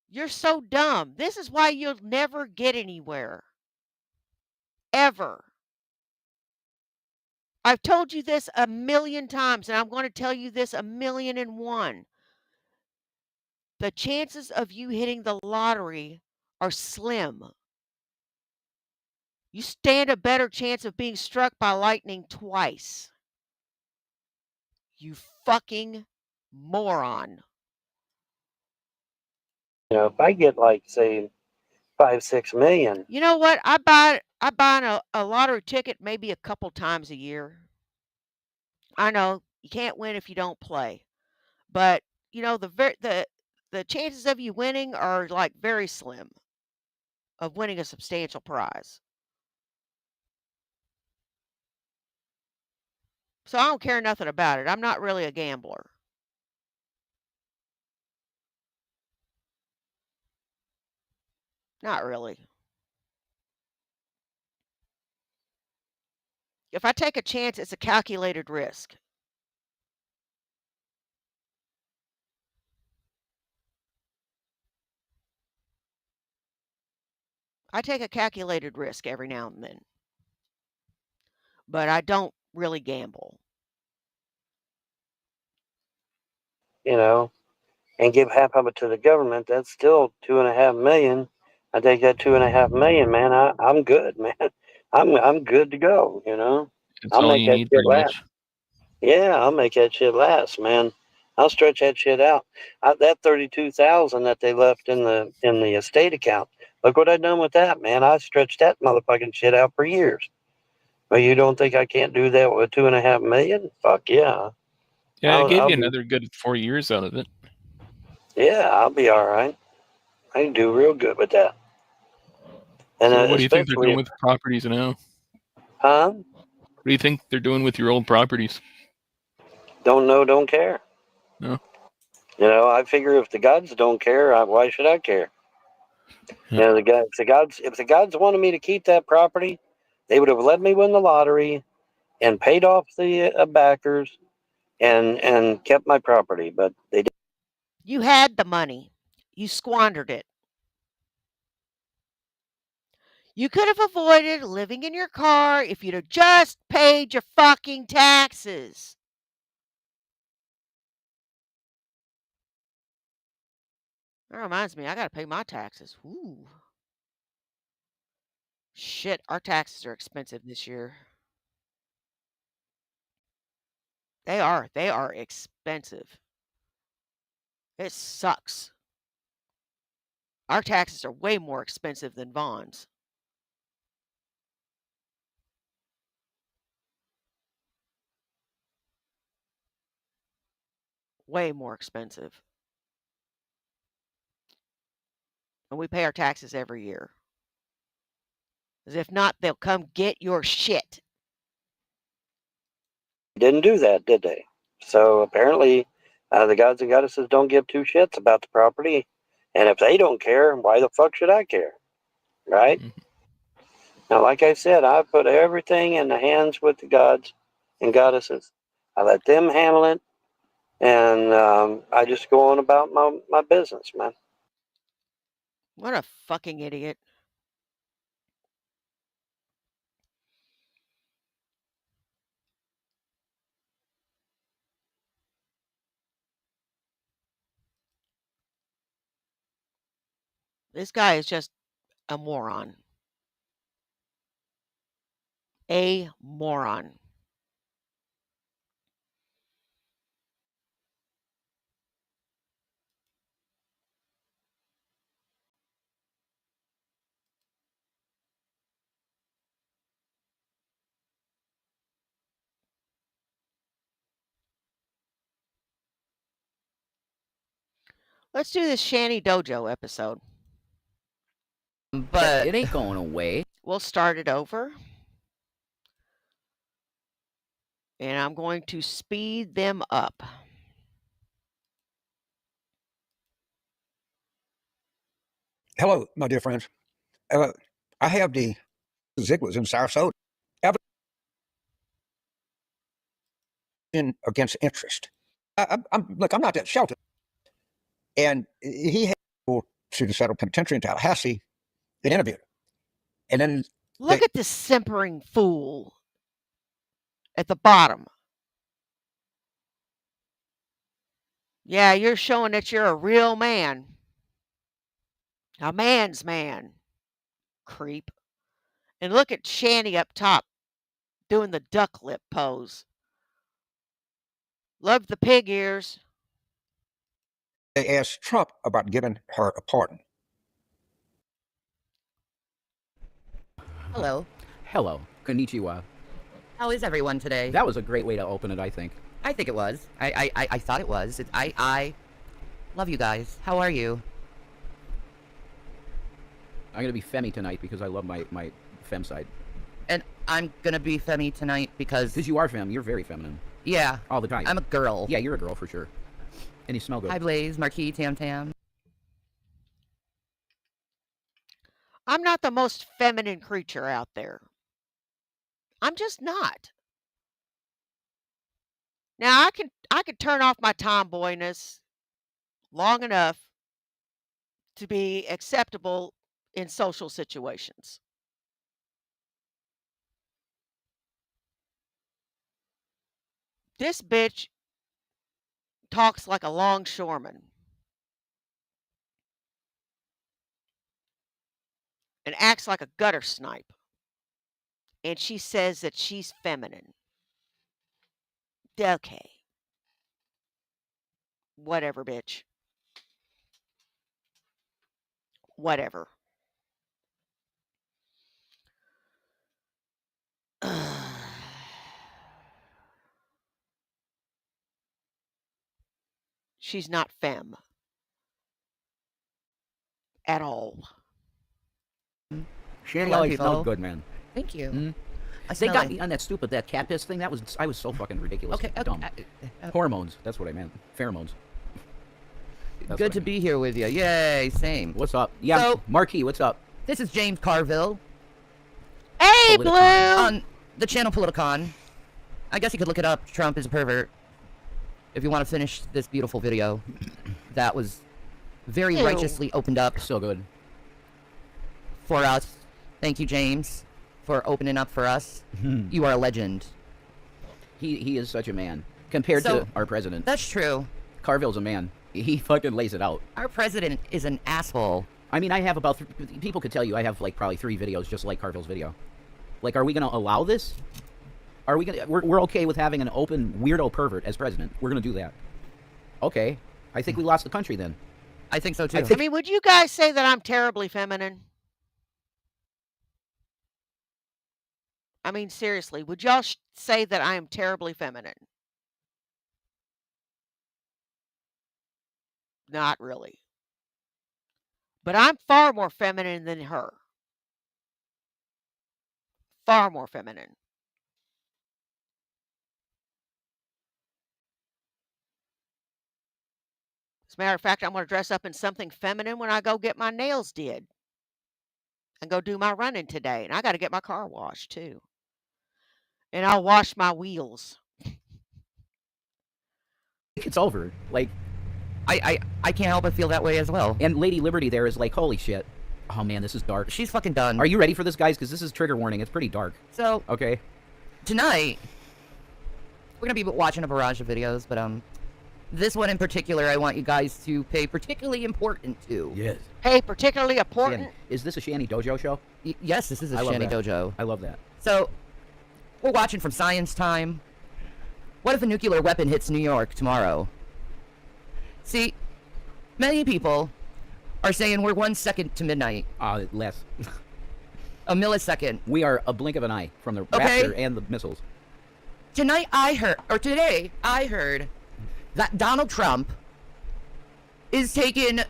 You're so dumb. This is why you'll never get anywhere. Ever. I've told you this a million times, and I'm going to tell you this 1,000,001. The chances of you hitting the lottery are slim. You stand a better chance of being struck by lightning twice. You fucking moron. if I get like say 5, 6 million, You know what? I buy a lottery ticket maybe a couple times a year. I know you can't win if you don't play, but the chances of you winning are like very slim of winning a substantial prize. So I don't care nothing about it. I'm not really a gambler. Not really. If I take a chance, it's a calculated risk. I take a calculated risk every now and then, but I don't really gamble. you know, and give half of it to the government, that's still 2.5 million. I take that 2.5 million, man. I'm good, man. I'm good to go. It's I'll all make you that need shit pretty last. much. Yeah, I'll make that shit last, man. I'll stretch that shit out. That 32,000 that they left in the estate account. Look what I done with that, man. I stretched that motherfucking shit out for years. But you don't think I can't do that with 2.5 million? Fuck yeah. Yeah, it I'll gave I'll you be another good 4 years out of it. yeah, I'll be all right. I can do real good with that. And So what do you think they're especially doing if, with properties now? huh? What do you think they're doing with your old properties? Don't know, don't care. No? I figure if the gods don't care, why should I care? Yeah. If the gods wanted me to keep that property, they would have let me win the lottery and paid off the backers and kept my property. But they did. You had the money. You squandered it. You could have avoided living in your car if you'd have just paid your fucking taxes. That reminds me, I gotta pay my taxes. Ooh. Shit, our taxes are expensive this year. They are. They are expensive. It sucks. Our taxes are way more expensive than Vaughn's. Way more expensive. And we pay our taxes every year. Because if not, they'll come get your shit. Didn't do that, did they? So apparently, the gods and goddesses don't give two shits about the property. And if they don't care, why the fuck should I care? Right? Mhm. Now, like I said, I put everything in the hands with the gods and goddesses. I let them handle it. And I just go on about my business, man. What a fucking idiot. This guy is just a moron. A moron. Let's do this Shanny Dojo episode. But it ain't going away. We'll start it over. And I'm going to speed them up. Hello, my dear friends. I have the Ziegler's in Sarasota. In against interest. I'm not that sheltered. And he had to go to the federal penitentiary in Tallahassee and interviewed. And then Look at this simpering fool at the bottom. Yeah, you're showing that you're a real man. A man's man. Creep. And look at Shanny up top doing the duck lip pose. Love the pig ears. they asked Trump about giving her a pardon. Hello. Hello. Konnichiwa. How is everyone today? That was a great way to open it, I think. I think it was. I thought it was. I love you guys. How are you? I'm going to be femmy tonight because I love my fem side. And I'm gonna be Femi tonight because Because you are femme. You're very feminine. yeah, All the time. I'm a girl. Yeah, you're a girl for sure. And you smell good. Hi Blaze, Marquis, Tam Tam. I'm not the most feminine creature out there. I'm just not. Now I can turn off my tomboyness long enough to be acceptable in social situations. This bitch talks like a longshoreman and acts like a gutter snipe. And she says that she's feminine. Okay. Whatever, bitch. Whatever. She's not femme at all. Shanny Hello, always smelled people. good, man. Thank you. Mhm. I They smell got it. me on that cat piss thing. I was so fucking ridiculous. Okay, Dumb. Hormones. That's what I meant. Pheromones. That's good what I to meant. be here with you. Yay, same. What's up? Yeah, So- Marquis, what's up? This is James Carville Hey, Politicon. Blue! on the channel Politicon. I guess you could look it up. Trump is a pervert. If you want to finish this beautiful video, that was very Ew. righteously opened up So good. for us. Thank you, James, for opening up for us. You are a legend. He is such a man compared So- to our president. That's true. Carville's a man. He fucking lays it out. Our president is an asshole. I mean, I have about people could tell you I have like probably 3 videos just like Carville's video. Like, are we gonna allow this? Are we gonna? We're okay with having an open weirdo pervert as president. We're gonna do that. Okay, I think we lost the country then. I think so too. I mean, would you guys say that I'm terribly feminine? I mean, seriously, would y'all say that I am terribly feminine? Not really. But I'm far more feminine than her. Far more feminine. As a matter of fact, I'm going to dress up in something feminine when I go get my nails did and go do my running today. And I got to get my car washed too. And I'll wash my wheels. It's over. Like, I can't help but feel that way as well. and Lady Liberty there is like, holy shit. Oh man, this is dark. She's fucking done. Are you ready for this, guys? Because this is trigger warning. It's pretty dark. So Okay. tonight we're gonna be watching a barrage of videos, but this one in particular I want you guys to pay particularly important to. Yes. Hey, particularly important. Is this a Shanny Dojo show? Yes, this is a I love Shanny that. Dojo. I love that. So we're watching from Science Time. What if a nuclear weapon hits New York tomorrow? See, many people are saying we're 1 second to midnight. Less. A millisecond. We are a blink of an eye from the Okay. raptor and the missiles. Today I heard that Donald Trump is taking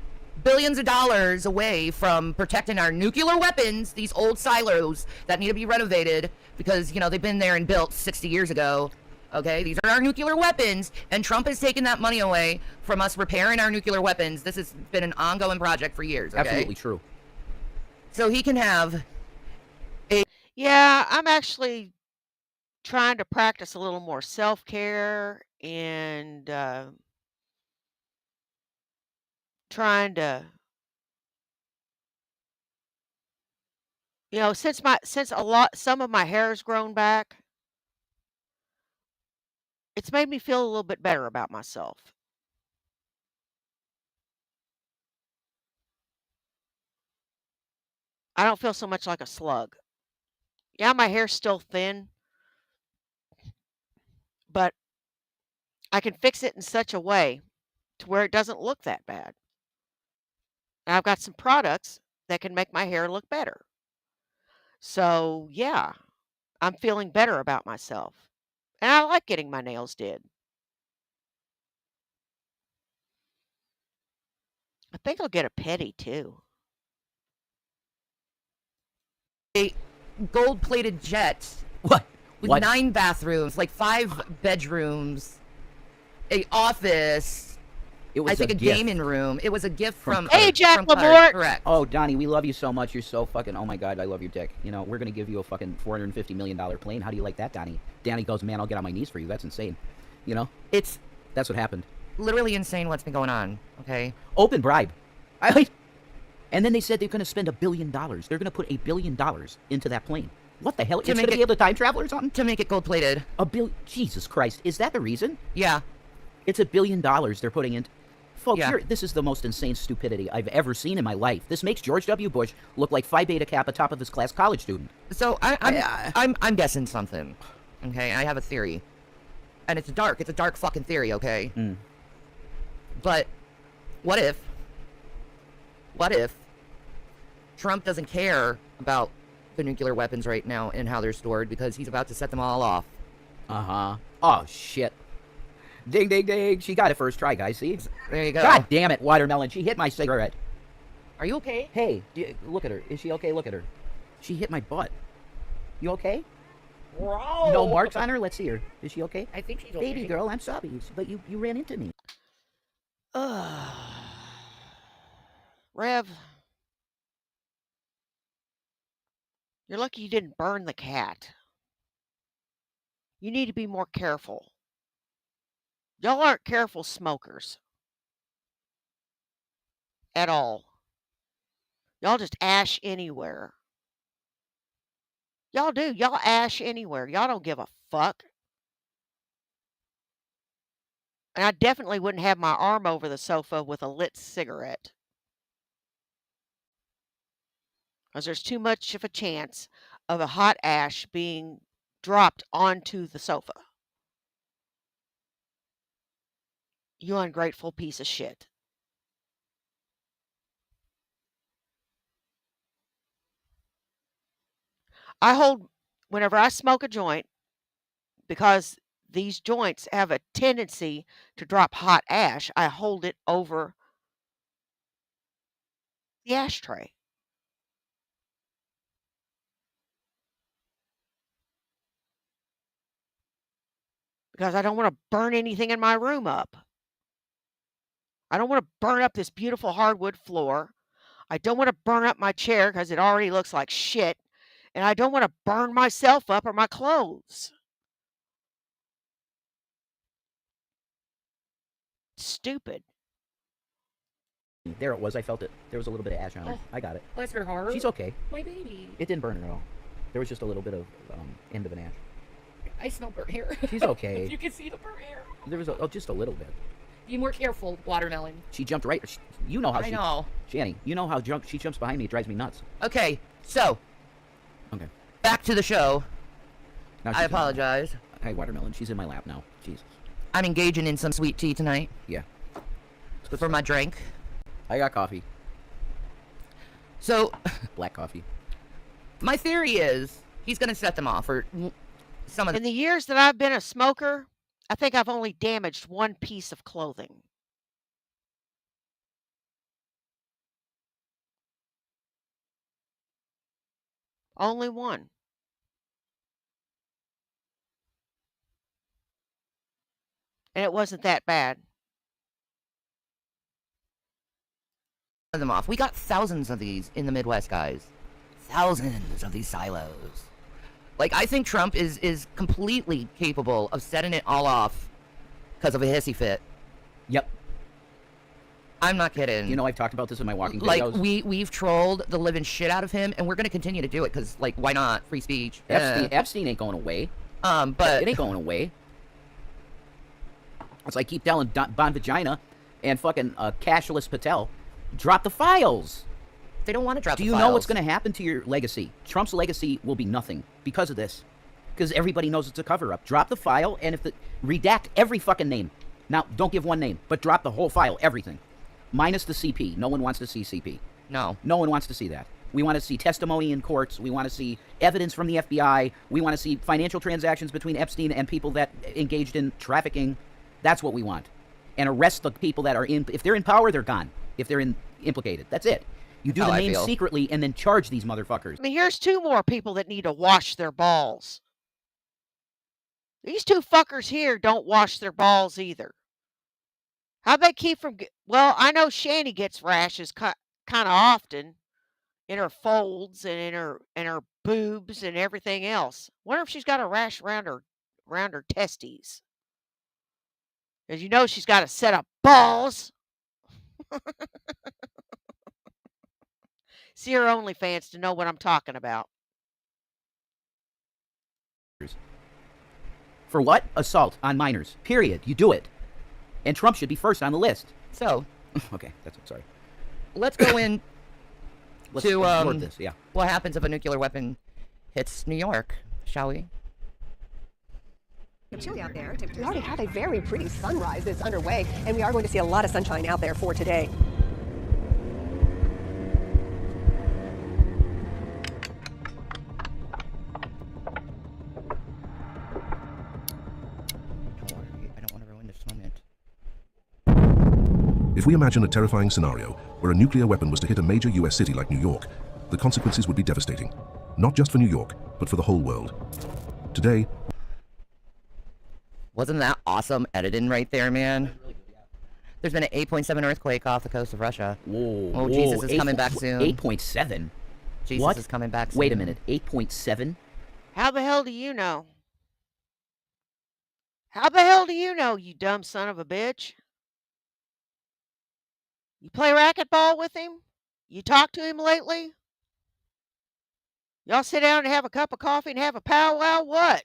billions of dollars away from protecting our nuclear weapons, these old silos that need to be renovated because, you know, they've been there and built 60 years ago. Okay, these are our nuclear weapons, and Trump has taken that money away from us repairing our nuclear weapons. This has been an ongoing project for years. Okay? Absolutely true. So he can have Yeah, I'm actually trying to practice a little more self-care and trying to, you know, since some of my hair has grown back, it's made me feel a little bit better about myself. I don't feel so much like a slug. Yeah, my hair's still thin, but I can fix it in such a way to where it doesn't look that bad. And I've got some products that can make my hair look better. So, yeah, I'm feeling better about myself. And I like getting my nails did. I think I'll get a pedi too. a gold-plated jet What? with What? 9 bathrooms, like 5 bedrooms, a office, It was I think a gift. gaming room. It was a gift from Hey, Jack from Carter, Lamort. correct. Oh, Donnie, we love you so much. You're so fucking. Oh my God, I love your dick. You know, we're gonna give you a fucking $450 million plane. How do you like that, Donnie? Danny goes, man, I'll get on my knees for you. That's insane. You know, It's that's what happened. literally insane what's been going on. Okay, Open bribe. And then they said they're gonna spend $1 billion. They're gonna put $1 billion into that plane. What the hell? It's make gonna be it- able to time travel or something? to make it gold-plated. Jesus Christ! Is that the reason? Yeah, It's $1 billion they're putting in. Folks, Yeah. this is the most insane stupidity I've ever seen in my life. This makes George W. Bush look like Phi Beta Kappa top of his class college student. so I'm guessing something. Okay, I have a theory, and it's dark. It's a dark fucking theory. Okay, Mm. but what if Trump doesn't care about the nuclear weapons right now and how they're stored because he's about to set them all off? Uh-huh. Oh, shit. Ding, ding, ding. She got it first try, guys. See? There you go. God damn it, Watermelon. She hit my cigarette. Are you okay? Hey, look at her. Is she okay? Look at her. She hit my butt. You okay? No marks on her? Let's see her. Is she okay? I think she's Baby girl, I'm sorry, but you ran into me. Rev, you're lucky you didn't burn the cat. You need to be more careful. Y'all aren't careful smokers. At all. Y'all just ash anywhere. Y'all do. Y'all ash anywhere. Y'all don't give a fuck. And I definitely wouldn't have my arm over the sofa with a lit cigarette. Because there's too much of a chance of a hot ash being dropped onto the sofa. You ungrateful piece of shit. Whenever I smoke a joint, because these joints have a tendency to drop hot ash, I hold it over the ashtray. Because I don't want to burn anything in my room up. I don't want to burn up this beautiful hardwood floor. I don't want to burn up my chair because it already looks like shit. And I don't want to burn myself up or my clothes. Stupid. There it was. I felt it. There was a little bit of ash on her. I got it. Bless her heart. She's okay. My baby. It didn't burn her at all. There was just a little bit of end of an ash. I smell burnt hair. She's okay. You can see the burnt hair. There was just a little bit. Be more careful, watermelon. She jumped right. You know how I know. Shanny, you know how she jumps behind me. It drives me nuts. Okay, so. Okay. Back to the show. Now I apologize. Hey, watermelon. She's in my lap now. Jesus. I'm engaging in some sweet tea tonight. Yeah. For my drink. I got coffee. So. Black coffee. My theory is he's going to set them off, or some of In the years that I've been a smoker, I think I've only damaged one piece of clothing. Only one. And it wasn't that bad. them off. We got thousands of these in the Midwest, guys. Thousands of these silos. Like, I think Trump is completely capable of setting it all off because of a hissy fit. Yep. I'm not kidding. You know, I've talked about this in my walking like, videos. we've trolled the living shit out of him, and we're going to continue to do it because, like, why not? Free speech. Epstein ain't going away. But it ain't going away. It's like keep telling Bon Vagina and fucking Cashless Patel, drop the files. They don't want to drop the files. Do you know what's going to happen to your legacy? Trump's legacy will be nothing because of this. Because everybody knows it's a cover-up. Drop the file, and redact every fucking name. Now, don't give one name, but drop the whole file, everything. Minus the CP. No one wants to see CP. No. No one wants to see that. We want to see testimony in courts. We want to see evidence from the FBI. We want to see financial transactions between Epstein and people that engaged in trafficking. That's what we want. And arrest the people that are in. If they're in power, they're gone. If they're implicated. That's it. You do the names secretly and then charge these motherfuckers. I mean, here's two more people that need to wash their balls. These two fuckers here don't wash their balls either. How'd they keep from... Well, I know Shanny gets rashes kind of often in her folds and in her boobs and everything else. Wonder if she's got a rash around her testes. As you know, she's got a set of balls. See her OnlyFans to know what I'm talking about. For what? Assault on minors. Period. You do it. And Trump should be first on the list. So. Okay, sorry. Let's go in to this, yeah. What happens if a nuclear weapon hits New York, shall we? Chilly out there. We already have a very pretty sunrise that's underway, and we are going to see a lot of sunshine out there for today. I don't want to ruin this moment. If we imagine a terrifying scenario where a nuclear weapon was to hit a major US city like New York, the consequences would be devastating. Not just for New York, but for the whole world. Today... Wasn't that awesome editing right there, man? There's been an 8.7 earthquake off the coast of Russia. Whoa. Oh, Jesus is coming back soon. 8.7? Jesus is coming back soon. Wait a minute. 8.7? How the hell do you know? How the hell do you know, you dumb son of a bitch? You play racquetball with him? You talk to him lately? Y'all sit down and have a cup of coffee and have a powwow? What?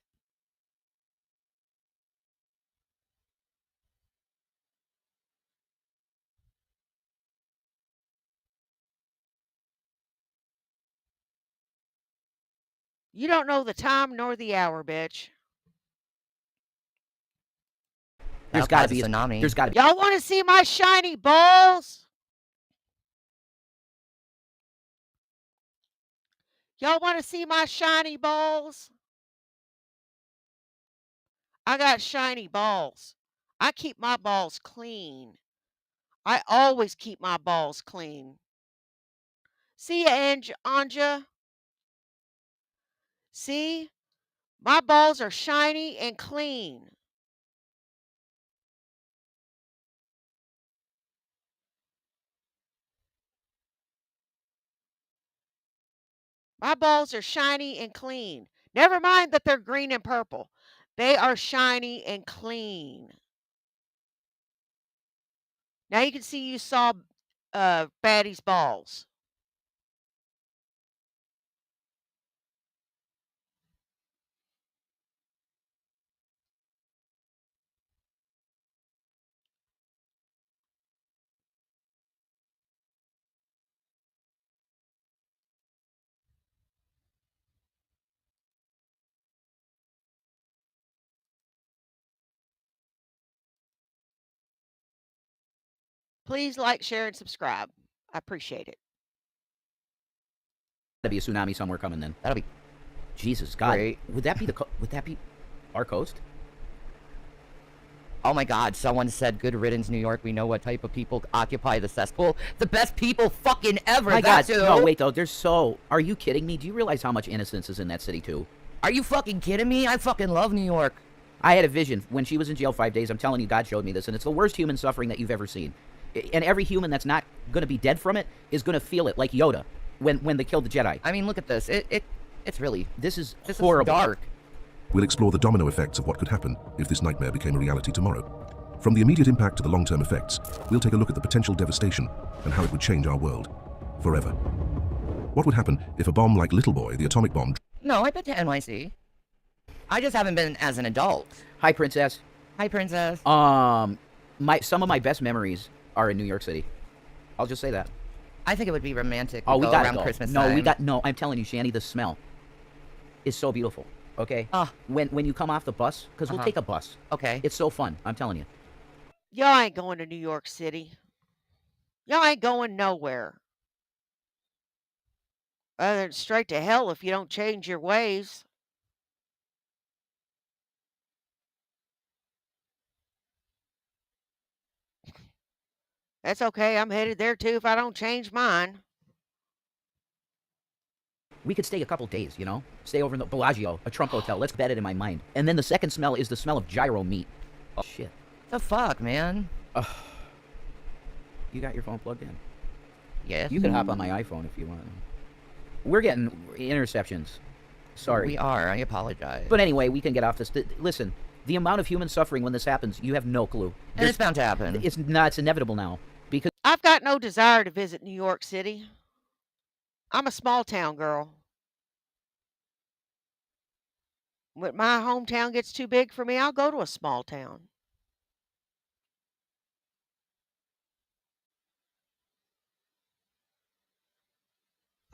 You don't know the time nor the hour, bitch. There's got to be a tsunami. There's got to be. Y'all want to see my shiny balls? Y'all want to see my shiny balls? I got shiny balls. I keep my balls clean. I always keep my balls clean. See, Anja? See? My balls are shiny and clean. My balls are shiny and clean. Never mind that they're green and purple. They are shiny and clean. Now you can see you saw Fatty's balls. Please like, share, and subscribe. I appreciate it. To be a tsunami somewhere coming. Then that'll be. Jesus God. Great. Would that be our coast? Oh my God, someone said good riddance, New York. We know what type of people occupy the cesspool. The best people fucking ever. My God, no, wait though, there's so... Are you kidding me? Do you realize how much innocence is in that city too? Are you fucking kidding me? I fucking love New York. I had a vision when she was in jail 5 days. I'm telling you, God showed me this, and it's the worst human suffering that you've ever seen. And every human that's not going to be dead from it is going to feel it, like Yoda, when they killed the Jedi. I mean, look at this. It's really... This is horrible. Is dark. We'll explore the domino effects of what could happen if this nightmare became a reality tomorrow. From the immediate impact to the long-term effects, we'll take a look at the potential devastation and how it would change our world forever. What would happen if a bomb like Little Boy, the atomic bomb... No, I've been to NYC. I just haven't been as an adult. Hi, Princess. Hi, Princess. Some of my best memories are in New York City. I'll just say that. I think it would be romantic. Oh, we got around go. Christmas No, time. No, I'm telling you, Shanny, the smell is so beautiful. Okay. When you come off the bus, because we'll take a bus. Okay. It's so fun. I'm telling you. Y'all ain't going to New York City. Y'all ain't going nowhere. Other than straight to hell if you don't change your ways. That's okay. I'm headed there too if I don't change mine. We could stay a couple days, you know? Stay over in the Bellagio, a Trump hotel. Let's bet it in my mind. And then the second smell is the smell of gyro meat. Oh, shit. The fuck, man? You got your phone plugged in? Yes. You can hop on my iPhone if you want. We're getting interceptions. Sorry. We are. I apologize. But anyway, we can get off this. Listen, the amount of human suffering when this happens, you have no clue. And it's bound to happen. It's inevitable now. Because I've got no desire to visit New York City. I'm a small town girl. When my hometown gets too big for me, I'll go to a small town.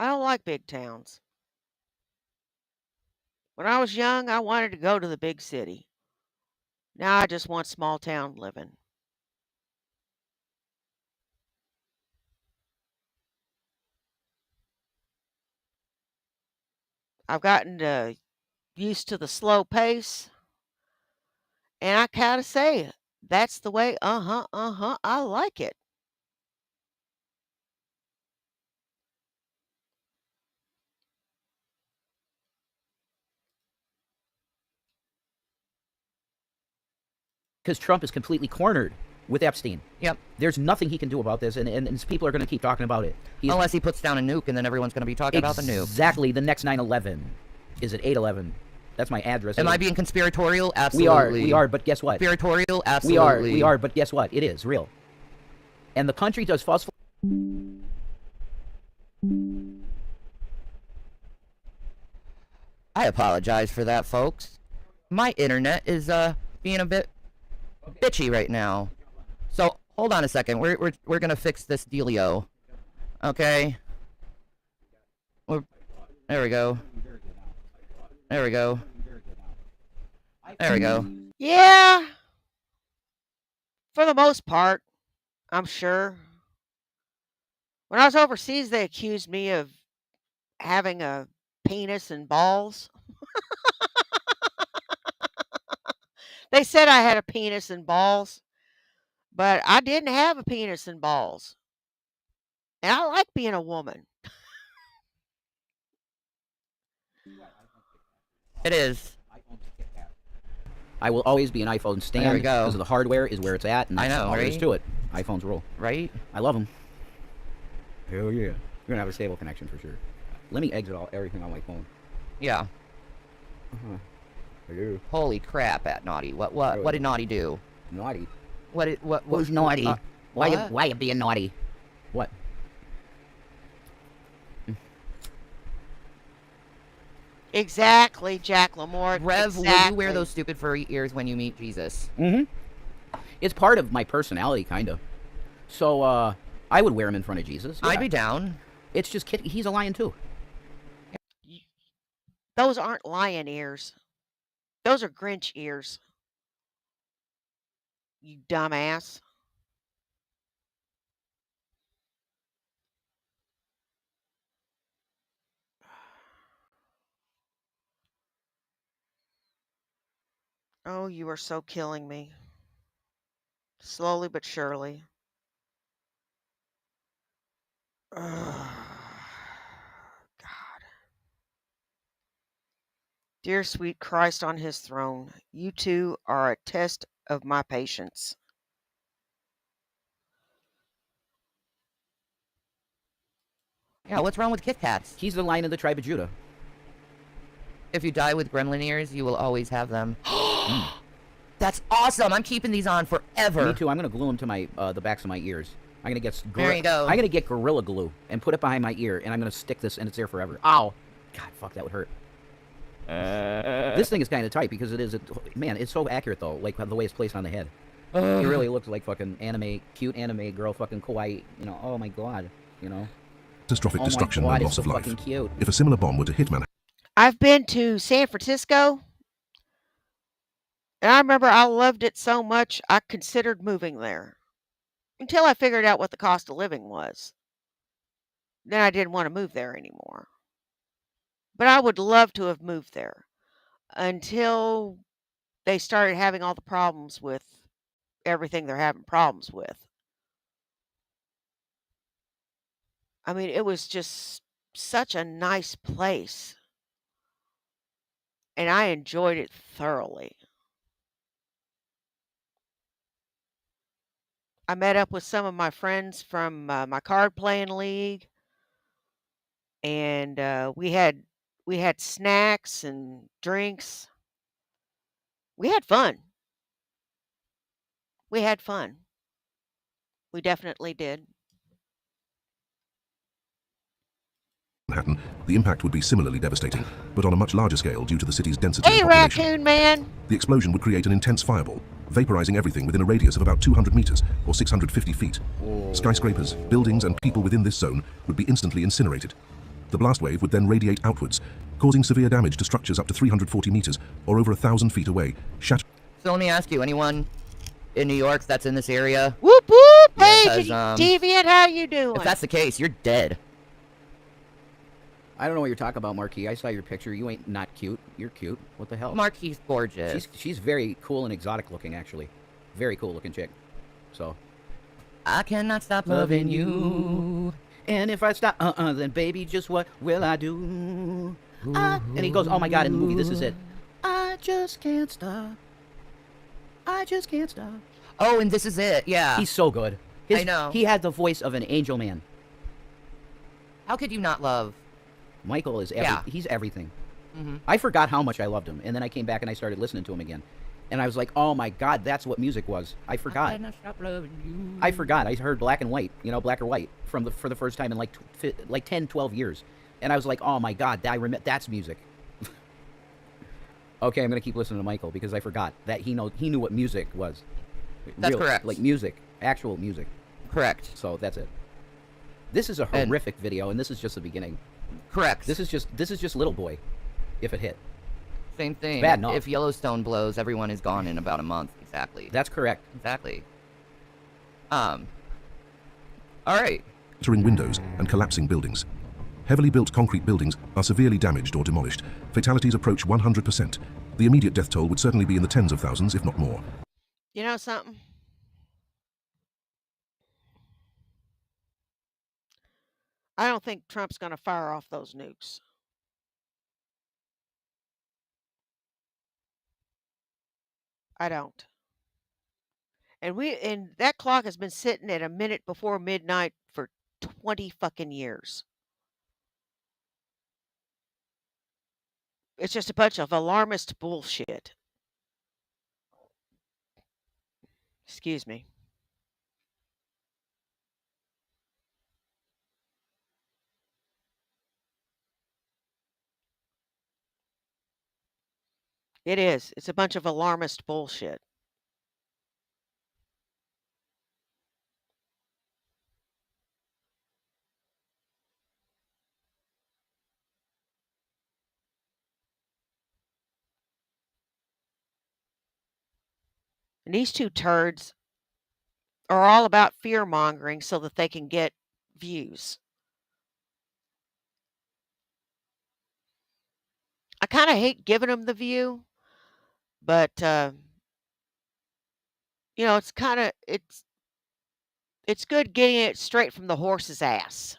I don't like big towns. When I was young, I wanted to go to the big city. Now I just want small town living. I've gotten used to the slow pace. And I gotta say, that's the way, I like it. Trump is completely cornered with Epstein. Yep. There's nothing he can do about this, and people are going to keep talking about it. Unless he puts down a nuke, and then everyone's going to be talking about the nuke. Exactly. The next 9/11. Is it 8/11? That's my address. Am I being conspiratorial? Absolutely. We are, but guess what? Conspiratorial? Absolutely. We are, but guess what? It is real. And the country does false... I apologize for that, folks. My internet is being a bit bitchy right now. So hold on a second. We're gonna fix this dealio. Okay. There we go. There we go. There we go. Yeah, for the most part, I'm sure. When I was overseas, they accused me of having a penis and balls. They said I had a penis and balls, but I didn't have a penis and balls. And I like being a woman. It is. I will always be an iPhone stand. There we go. Because the hardware is where it's at, and I that's know, all there is right? to it. iPhones rule. Right? I love them. Hell yeah. You're gonna have a stable connection for sure. Let me exit everything on my phone. Yeah. Hello. Holy crap, at Naughty. What did Naughty do? Naughty. What Who's naughty? what? Why you being naughty? What? Exactly, Jack Lamore. Rev, will exactly. you wear those stupid furry ears when you meet Jesus? Mm-hmm. It's part of my personality, kind of. So, I would wear him in front of Jesus. I'd yeah. be down. It's just he's a lion too. Those aren't lion ears. Those are Grinch ears. You dumbass. Oh, you are so killing me. Slowly but surely. Ugh. God. Dear sweet Christ on his throne, you two are a test of my patience. Yeah, what's wrong with Kit Kats? He's the lion of the tribe of Judah. If you die with gremlin ears, you will always have them. That's awesome. I'm keeping these on forever. Me too. I'm gonna glue them to my the backs of my ears. I'm gonna get There you go. I'm gonna get Gorilla Glue and put it behind my ear, and I'm gonna stick this, and it's there forever. Ow! God, fuck, that would hurt. This thing is kind of tight because it is. Man, it's so accurate though. Like the way it's placed on the head. It really looks like fucking cute anime girl, fucking kawaii. You know. Oh my god. You know. Catastrophic Oh destruction my god, and it's loss so of life. fucking cute. If a similar bomb were to hit Manhattan, I've been to San Francisco, and I remember I loved it so much I considered moving there until I figured out what the cost of living was. Then I didn't want to move there anymore. But I would love to have moved there until they started having all the problems with everything they're having problems with. I mean, it was just such a nice place, and I enjoyed it thoroughly. I met up with some of my friends from my card playing league, and we had snacks and drinks. We had fun. We had fun. We definitely did. the impact would be similarly devastating, but on a much larger scale due to the city's density Hey, and population. raccoon man. The explosion would create an intense fireball, vaporizing everything within a radius of about 200 meters or 650 feet. Skyscrapers, buildings, and people within this zone would be instantly incinerated. The blast wave would then radiate outwards, causing severe damage to structures up to 340 meters or over 1,000 feet away, shattering. So let me ask you, anyone in New York that's in this area? Whoop whoop! Hey, Because, Deviant, how you doing? If that's the case, you're dead. I don't know what you're talking about, Marquis. I saw your picture. You ain't not cute. You're cute. What the hell? Marquis gorgeous. She's very cool and exotic looking, actually. Very cool looking chick. So. I cannot stop loving you. And if I stop, then baby, just what will I do? And he goes, oh my god, in the movie, this is it. I just can't stop. I just can't stop. Oh, and this is it, yeah. He's so good. I know. He had the voice of an angel man. How could you not love? Michael is he's everything. Mm-hmm. I forgot how much I loved him, and then I came back and I started listening to him again. And I was like, oh my god, that's what music was. I forgot. I cannot stop loving you. I forgot. I heard Black and White, black or white, for the first time in like 10, 12 years. And I was like, oh my god, that's music. Okay, I'm gonna keep listening to Michael because I forgot that he knew what music was. That's correct. Like music, actual music. Correct. So that's it. This is a And- horrific video, and this is just the beginning. Correct. This is just Little Boy, if it hit. Same thing. Bad enough. If Yellowstone blows, everyone is gone in about a month. Exactly. That's correct. Exactly. All right. Shattering windows and collapsing buildings. Heavily built concrete buildings are severely damaged or demolished. Fatalities approach 100%. The immediate death toll would certainly be in the tens of thousands, if not more. You know something? I don't think Trump's going to fire off those nukes. I don't. And that clock has been sitting at a minute before midnight for 20 fucking years. It's just a bunch of alarmist bullshit. Excuse me. It is. It's a bunch of alarmist bullshit. And these two turds are all about fear mongering so that they can get views. I kind of hate giving them the view, but it's kind of it's good getting it straight from the horse's ass.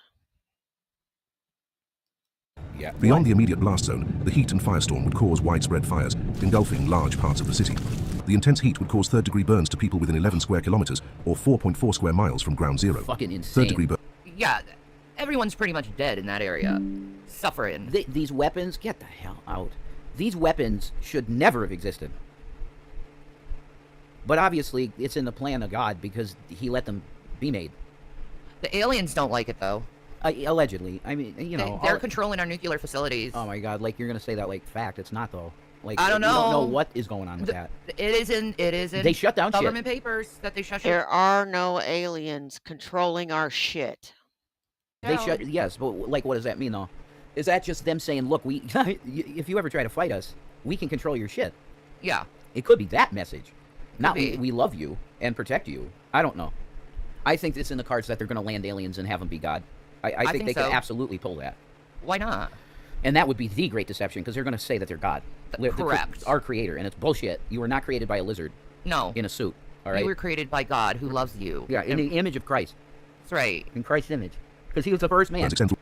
Yeah. Beyond the immediate blast zone, the heat and firestorm would cause widespread fires, engulfing large parts of the city. The intense heat would cause third-degree burns to people within 11 square kilometers, or 4.4 square miles from ground zero. Fucking insane. Third-degree burns. Yeah, everyone's pretty much dead in that area, suffering. These weapons, get the hell out. These weapons should never have existed. But obviously, it's in the plan of God because he let them be made. The aliens don't like it though. Allegedly. I mean, They're controlling our nuclear facilities. Oh my God! Like you're gonna say that like fact? It's not though. Like I don't know. You don't know what is going on with that. It is in. They shut down government shit. papers that they shut. There are no aliens controlling our shit. They shut. Yes, but like, what does that mean though? Is that just them saying, "Look, we, if you ever try to fight us, we can control your shit"? Yeah. It could be that message. Not be. we love you and protect you. I don't know. I think it's in the cards that they're going to land aliens and have them be God. I think they so. could absolutely pull that. Why not? And that would be the great deception because they're going to say that they're God. Correct. Our creator. And it's bullshit. You were not created by a lizard. No. In a suit. All right? You were created by God who loves you. Yeah, in the image of Christ. That's right. In Christ's image. Because he was the first man. Extend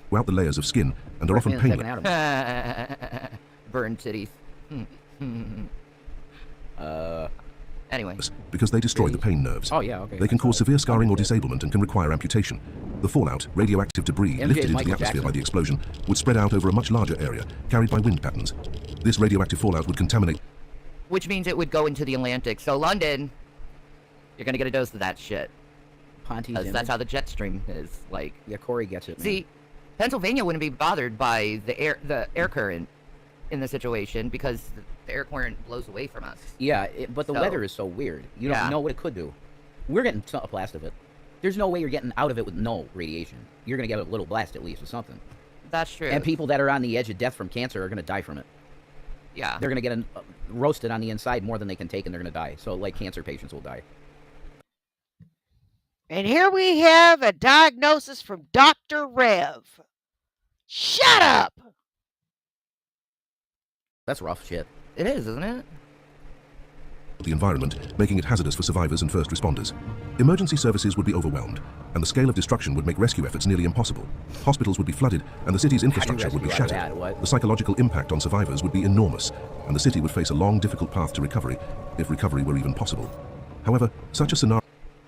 throughout the layers of skin and are often painless. Burned titties. Anyway. Because they destroy the pain nerves. Oh, yeah, okay. They can cause severe scarring or disablement and can require amputation. The fallout, radioactive debris MJ lifted into Michael the atmosphere Jackson. by the explosion, would spread out over a much larger area, carried by wind patterns. This radioactive fallout would contaminate. Which means it would go into the Atlantic. So London, you're gonna get a dose of that shit. Ponty's That's how the jet stream is. Like, yeah, Corey gets it. Man. See, Pennsylvania wouldn't be bothered by the air current in the situation because the air current blows away from us. Yeah, but the weather is so weird. You don't know what it could do. We're getting a blast of it. There's no way you're getting out of it with no radiation. You're going to get a little blast at least or something. That's true. And people that are on the edge of death from cancer are going to die from it. Yeah. They're going to get roasted on the inside more than they can take, and they're going to die. So, like, cancer patients will die. And here we have a diagnosis from Dr. Rev. Shut up! That's rough shit. It is, isn't it? The environment, making it hazardous for survivors and first responders. Emergency services would be overwhelmed, and the scale of destruction would make rescue efforts nearly impossible. Hospitals would be flooded, and the city's infrastructure would be shattered. The psychological impact on survivors would be enormous, and the city would face a long, difficult path to recovery, if recovery were even possible. However, such a scenario...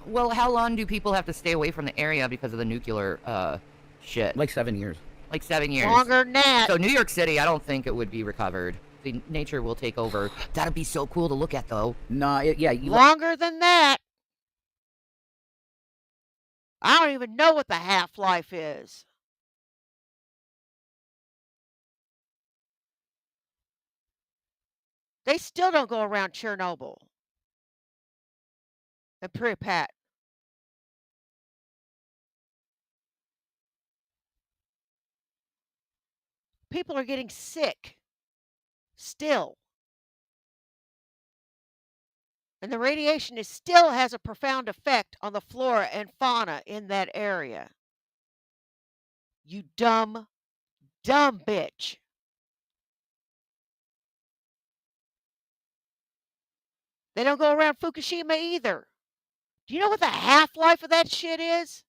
Well, how long do people have to stay away from the area because of the nuclear shit? Like 7 years. Like 7 years. Longer than that. So New York City, I don't think it would be recovered. The nature will take over. That'd be so cool to look at, though. Nah, yeah. Longer than that. I don't even know what the half-life is. They still don't go around Chernobyl and Pripyat. People are getting sick still. And the radiation still has a profound effect on the flora and fauna in that area. You dumb, dumb bitch. They don't go around Fukushima either. Do you know what the half-life of that shit is?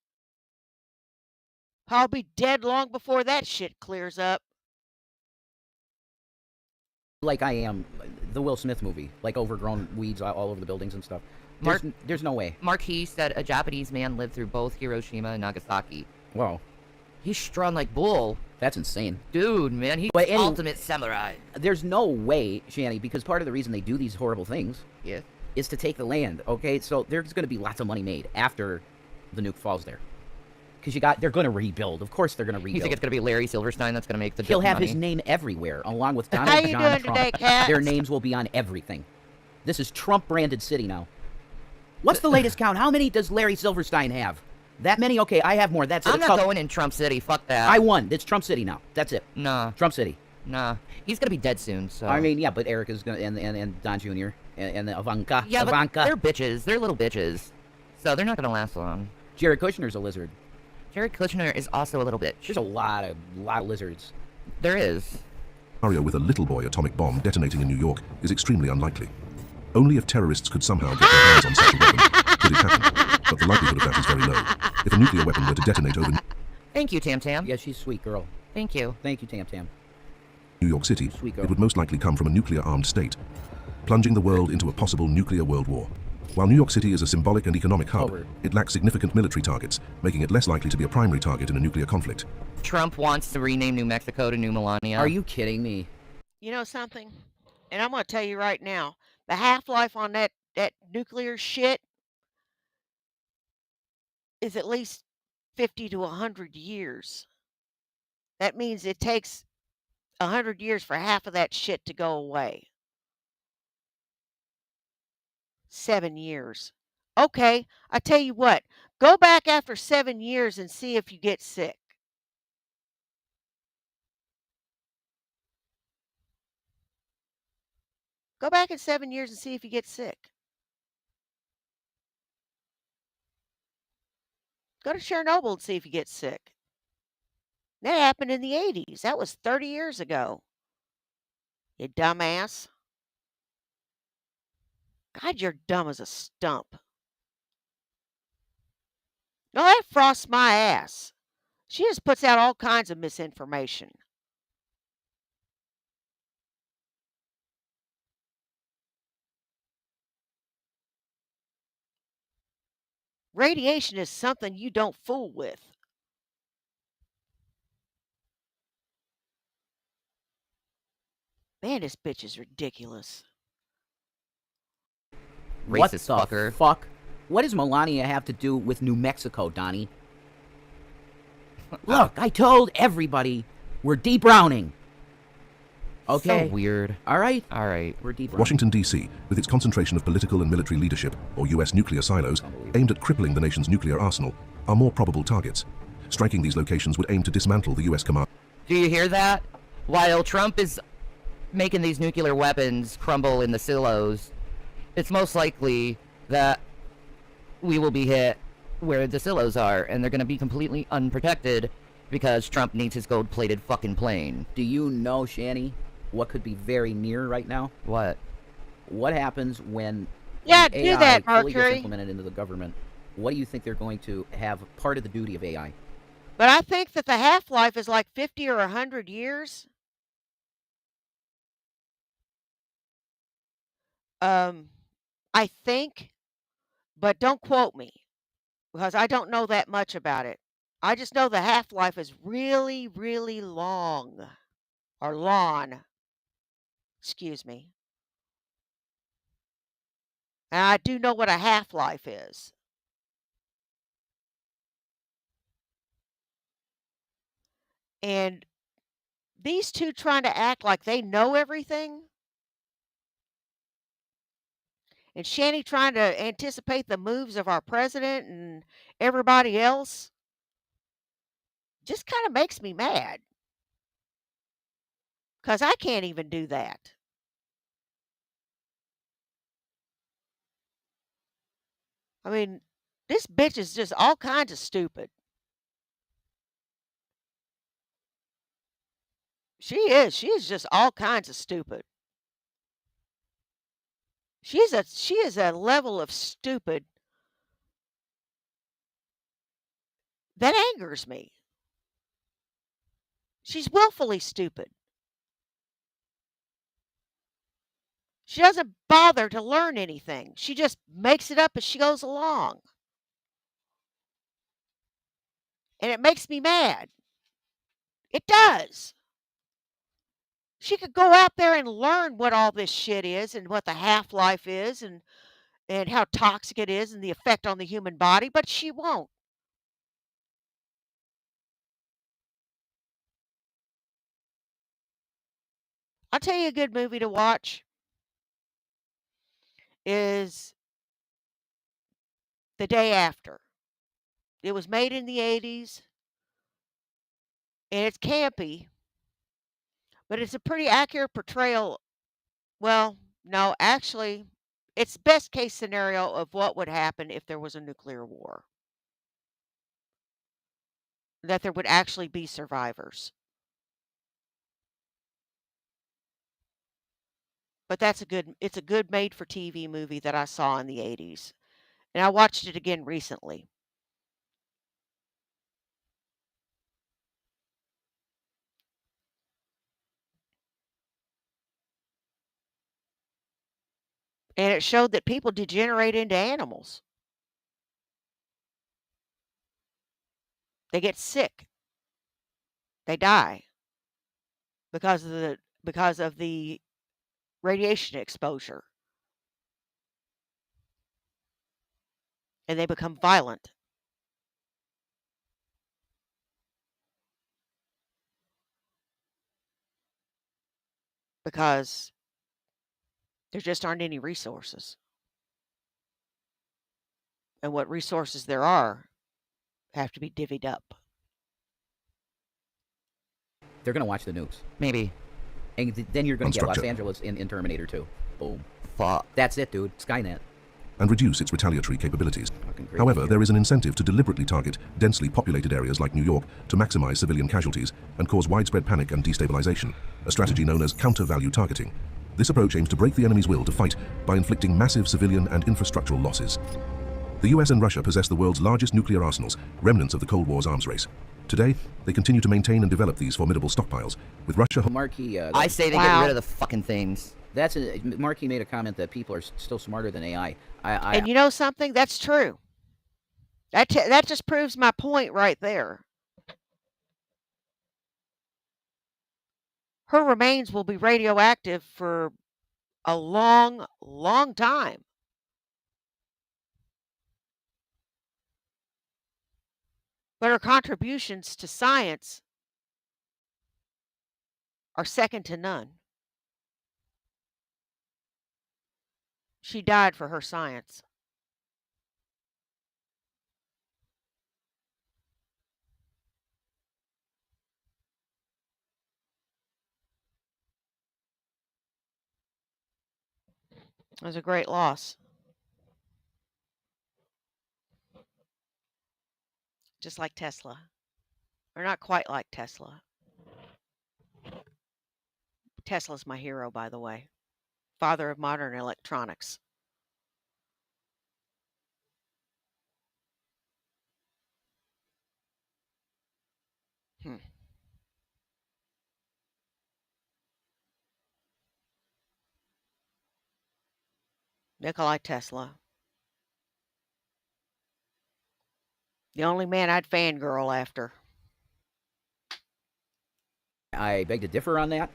I'll be dead long before that shit clears up. Like I am, the Will Smith movie, like overgrown weeds all over the buildings and stuff. There's no way. Marquis said a Japanese man lived through both Hiroshima and Nagasaki. Wow. He's strung like bull. That's insane. Dude, man, he's ultimate samurai. There's no way, Shanny, because part of the reason they do these horrible things Yeah. is to take the land, okay? So there's going to be lots of money made after the nuke falls there. Because they're going to rebuild. Of course they're going to rebuild. You think it's going to be Larry Silverstein that's going to make the He'll have money? his name everywhere, along with How Donald you John doing Trump. today, Kat? Their names will be on everything. This is Trump-branded city now. What's the latest count? How many does Larry Silverstein have? That many? Okay, I have more. That's it. I'm not going in Trump City. Fuck that. I won. It's Trump City now. That's it. Nah. Trump City. Nah. He's going to be dead soon, so... I mean, yeah, but Eric is going to... And Don Jr. and Ivanka. Yeah, Ivanka. but they're bitches. They're little bitches. So they're not going to last long. Jared Kushner's a lizard. Jared Kushner is also a little bitch. There's a lot of lizards. There is. Scenario with a little boy atomic bomb detonating in New York is extremely unlikely. Only if terrorists could somehow get their hands on such a weapon could it happen, but the likelihood of that is very low. If a nuclear weapon were to detonate over Thank you, Tam Tam. Yeah, she's a sweet girl. Thank you. Thank you, Tam Tam. New York City, Sweet girl. it would most likely come from a nuclear-armed state, plunging the world into a possible nuclear world war. While New York City is a symbolic and economic hub, Over. it lacks significant military targets, making it less likely to be a primary target in a nuclear conflict. Trump wants to rename New Mexico to New Melania. Are you kidding me? You know something? And I'm going to tell you right now, the half-life on that nuclear shit is at least 50 to 100 years. That means it takes 100 years for half of that shit to go away. 7 years. Okay, I tell you what, go back after 7 years and see if you get sick. Go back in 7 years and see if you get sick. Go to Chernobyl and see if you get sick. That happened in the 80s. That was 30 years ago. You dumbass. God, you're dumb as a stump. No, that frosts my ass. She just puts out all kinds of misinformation. Radiation is something you don't fool with. Man, this bitch is ridiculous. What Racist the fucker. fuck? What does Melania have to do with New Mexico, Donnie? Look, I told everybody we're debrowning. Okay. So weird. All right. All right. We're debrowning. Washington, D.C., with its concentration of political and military leadership, or U.S. nuclear silos, aimed at crippling the nation's nuclear arsenal, are more probable targets. Striking these locations would aim to dismantle the U.S. command. Do you hear that? While Trump is making these nuclear weapons crumble in the silos, it's most likely that we will be hit where the silos are, and they're going to be completely unprotected because Trump needs his gold-plated fucking plane. Do you know, Shanny, what could be very near right now? What? What happens when Yeah, AI do that, fully gets Mercury. implemented into the government? What do you think they're going to have part of the duty of AI? But I think that the half-life is like 50 or 100 years. I think, but don't quote me because I don't know that much about it. I just know the half-life is really, really long. Or long. Excuse me. And I do know what a half-life is. And these two trying to act like they know everything, And Shanny trying to anticipate the moves of our president and everybody else just kind of makes me mad. Because I can't even do that. I mean, this bitch is just all kinds of stupid. She is. She is just all kinds of stupid. She is a level of stupid that angers me. She's willfully stupid. She doesn't bother to learn anything. She just makes it up as she goes along. And it makes me mad. It does. She could go out there and learn what all this shit is and what the half-life is and how toxic it is and the effect on the human body, but she won't. I'll tell you a good movie to watch is The Day After. It was made in the 80s and it's campy, but it's a pretty accurate portrayal. Well, no, actually, it's best case scenario of what would happen if there was a nuclear war. That there would actually be survivors. But it's a good made for TV movie that I saw in the 80s. And I watched it again recently. And it showed that people degenerate into animals. They get sick. They die because of the radiation exposure. And they become violent. Because there just aren't any resources. And what resources there are have to be divvied up. They're going to watch the news. Maybe. And then you're going to get Los Unstructured. Angeles in Terminator 2. Boom. Fuck. That's it, dude. Skynet. And reduce its retaliatory capabilities. Fucking great. However, there is an incentive to deliberately target densely populated areas like New York to maximize civilian casualties and cause widespread panic and destabilization, a strategy known as counter-value targeting. This approach aims to break the enemy's will to fight by inflicting massive civilian and infrastructural losses. The US and Russia possess the world's largest nuclear arsenals, remnants of the Cold War's arms race. Today, they continue to maintain and develop these formidable stockpiles, with Russia... Markey, I say they get rid of the fucking things. Markey made a comment that people are still smarter than AI. And you know something? That's true. That just proves my point right there. Her remains will be radioactive for a long, long time. But her contributions to science are second to none. She died for her science. It was a great loss. Just like Tesla. Or not quite like Tesla. Tesla's my hero, by the way. Father of modern electronics. Nikolai Tesla. The only man I'd fangirl after. I beg to differ on that.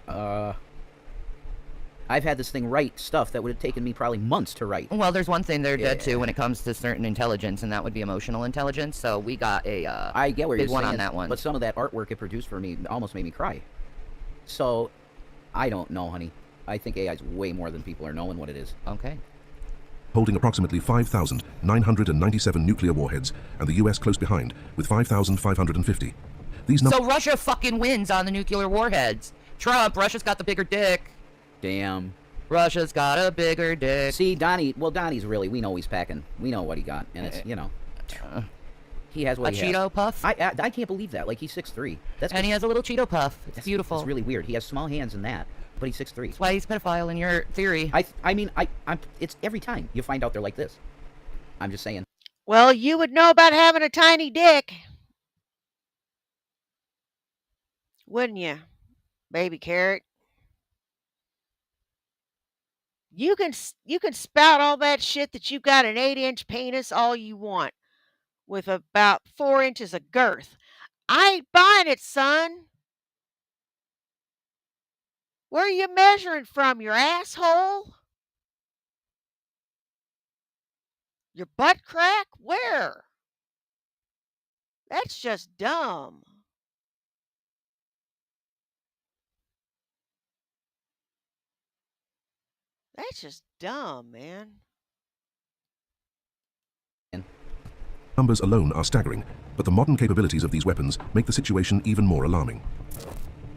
I've had this thing write stuff that would have taken me probably months to write. Well, there's one thing they're dead to when it comes to certain intelligence, and that would be emotional intelligence. So we got a I get where big you're one saying, on that one. But some of that artwork it produced for me almost made me cry. So, I don't know, honey. I think AI is way more than people are knowing what it is. Okay. holding approximately 5,997 nuclear warheads, and the US close behind with 5,550. These numbers. So Russia fucking wins on the nuclear warheads. Trump, Russia's got the bigger dick. Damn. Russia's got a bigger dick. See, Donnie's really, we know he's packing. We know what he got, and it's, you know. He has what a he has. Cheeto puff? I can't believe that. Like, he's 6'3". And he has a little Cheeto puff. It's beautiful. It's really weird. He has small hands in that, but he's 6'3". That's why he's a pedophile in your theory. I mean, it's every time you find out they're like this. I'm just saying. Well, you would know about having a tiny dick, wouldn't you, baby carrot? You can spout all that shit that you've got an 8-inch penis all you want, with about 4 inches of girth. I ain't buying it, son. Where are you measuring from, your asshole? Your butt crack? Where? That's just dumb. That's just dumb, man. Numbers alone are staggering, but the modern capabilities of these weapons make the situation even more alarming.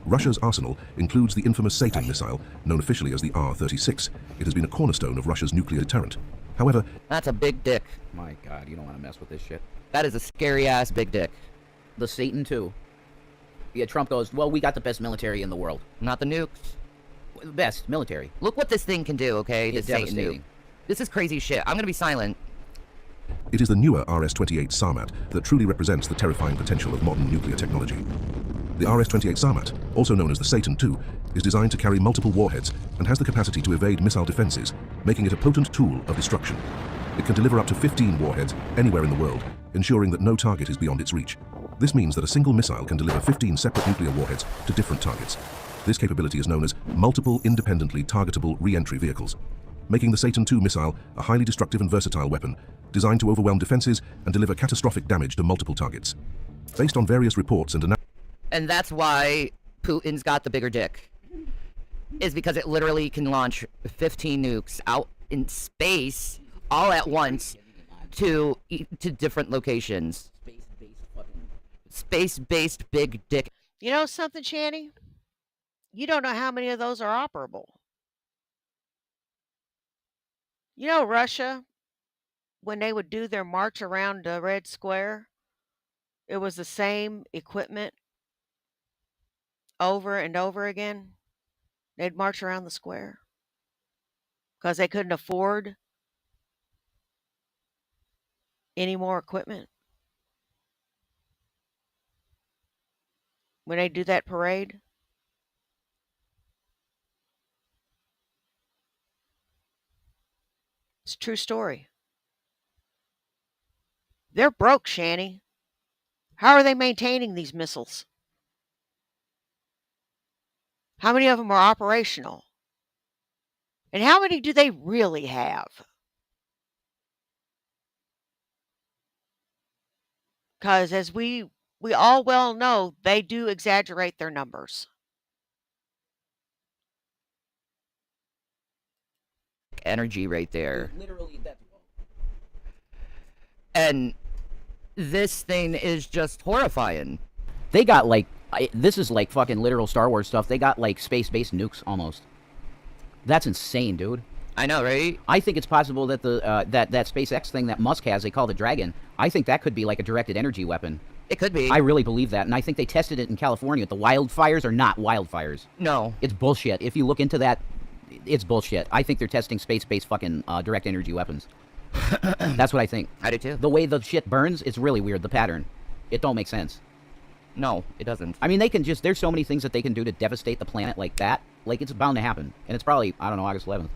Russia's arsenal includes the infamous Satan missile, known officially as the R-36. It has been a cornerstone of Russia's nuclear deterrent. However, that's a big dick. My God, you don't want to mess with this shit. That is a scary-ass big dick. The Satan, too. Yeah, Trump goes, well, we got the best military in the world. Not the nukes. Best military. Look what this thing can do, okay? It's Satan devastating. nuke. This is crazy shit. I'm going to be silent. it is the newer RS-28 Sarmat that truly represents the terrifying potential of modern nuclear technology. The RS-28 Sarmat, also known as the Satan II, is designed to carry multiple warheads and has the capacity to evade missile defenses, making it a potent tool of destruction. It can deliver up to 15 warheads anywhere in the world, ensuring that no target is beyond its reach. This means that a single missile can deliver 15 separate nuclear warheads to different targets. This capability is known as multiple independently targetable re-entry vehicles, making the Satan II missile a highly destructive and versatile weapon designed to overwhelm defenses and deliver catastrophic damage to multiple targets. Based on various reports and analysis. And that's why Putin's got the bigger dick. Is because it literally can launch 15 nukes out in space all at once to different locations. Space-based big dick. You know something, Channy? You don't know how many of those are operable. You know Russia, when they would do their march around the Red Square, it was the same equipment over and over again. They'd march around the square because they couldn't afford any more equipment. When they do that parade, it's a true story. They're broke, Shanny. How are they maintaining these missiles? How many of them are operational? And how many do they really have? Because as we all well know, they do exaggerate their numbers. Energy right there. Literally, that's... And this thing is just horrifying. They got like, this is like fucking literal Star Wars stuff. They got like space-based nukes almost. That's insane, dude. I know, right? I think it's possible that the that SpaceX thing that Musk has, they call the Dragon, I think that could be like a directed energy weapon. It could be. I really believe that, and I think they tested it in California. The wildfires are not wildfires. No. It's bullshit. If you look into that, it's bullshit. I think they're testing space-based fucking direct energy weapons. That's what I think. I do too. The way the shit burns, it's really weird, the pattern. It don't make sense. No, it doesn't. I mean, they can just, there's so many things that they can do to devastate the planet like that. Like, it's bound to happen. And it's probably, I don't know, August 11th.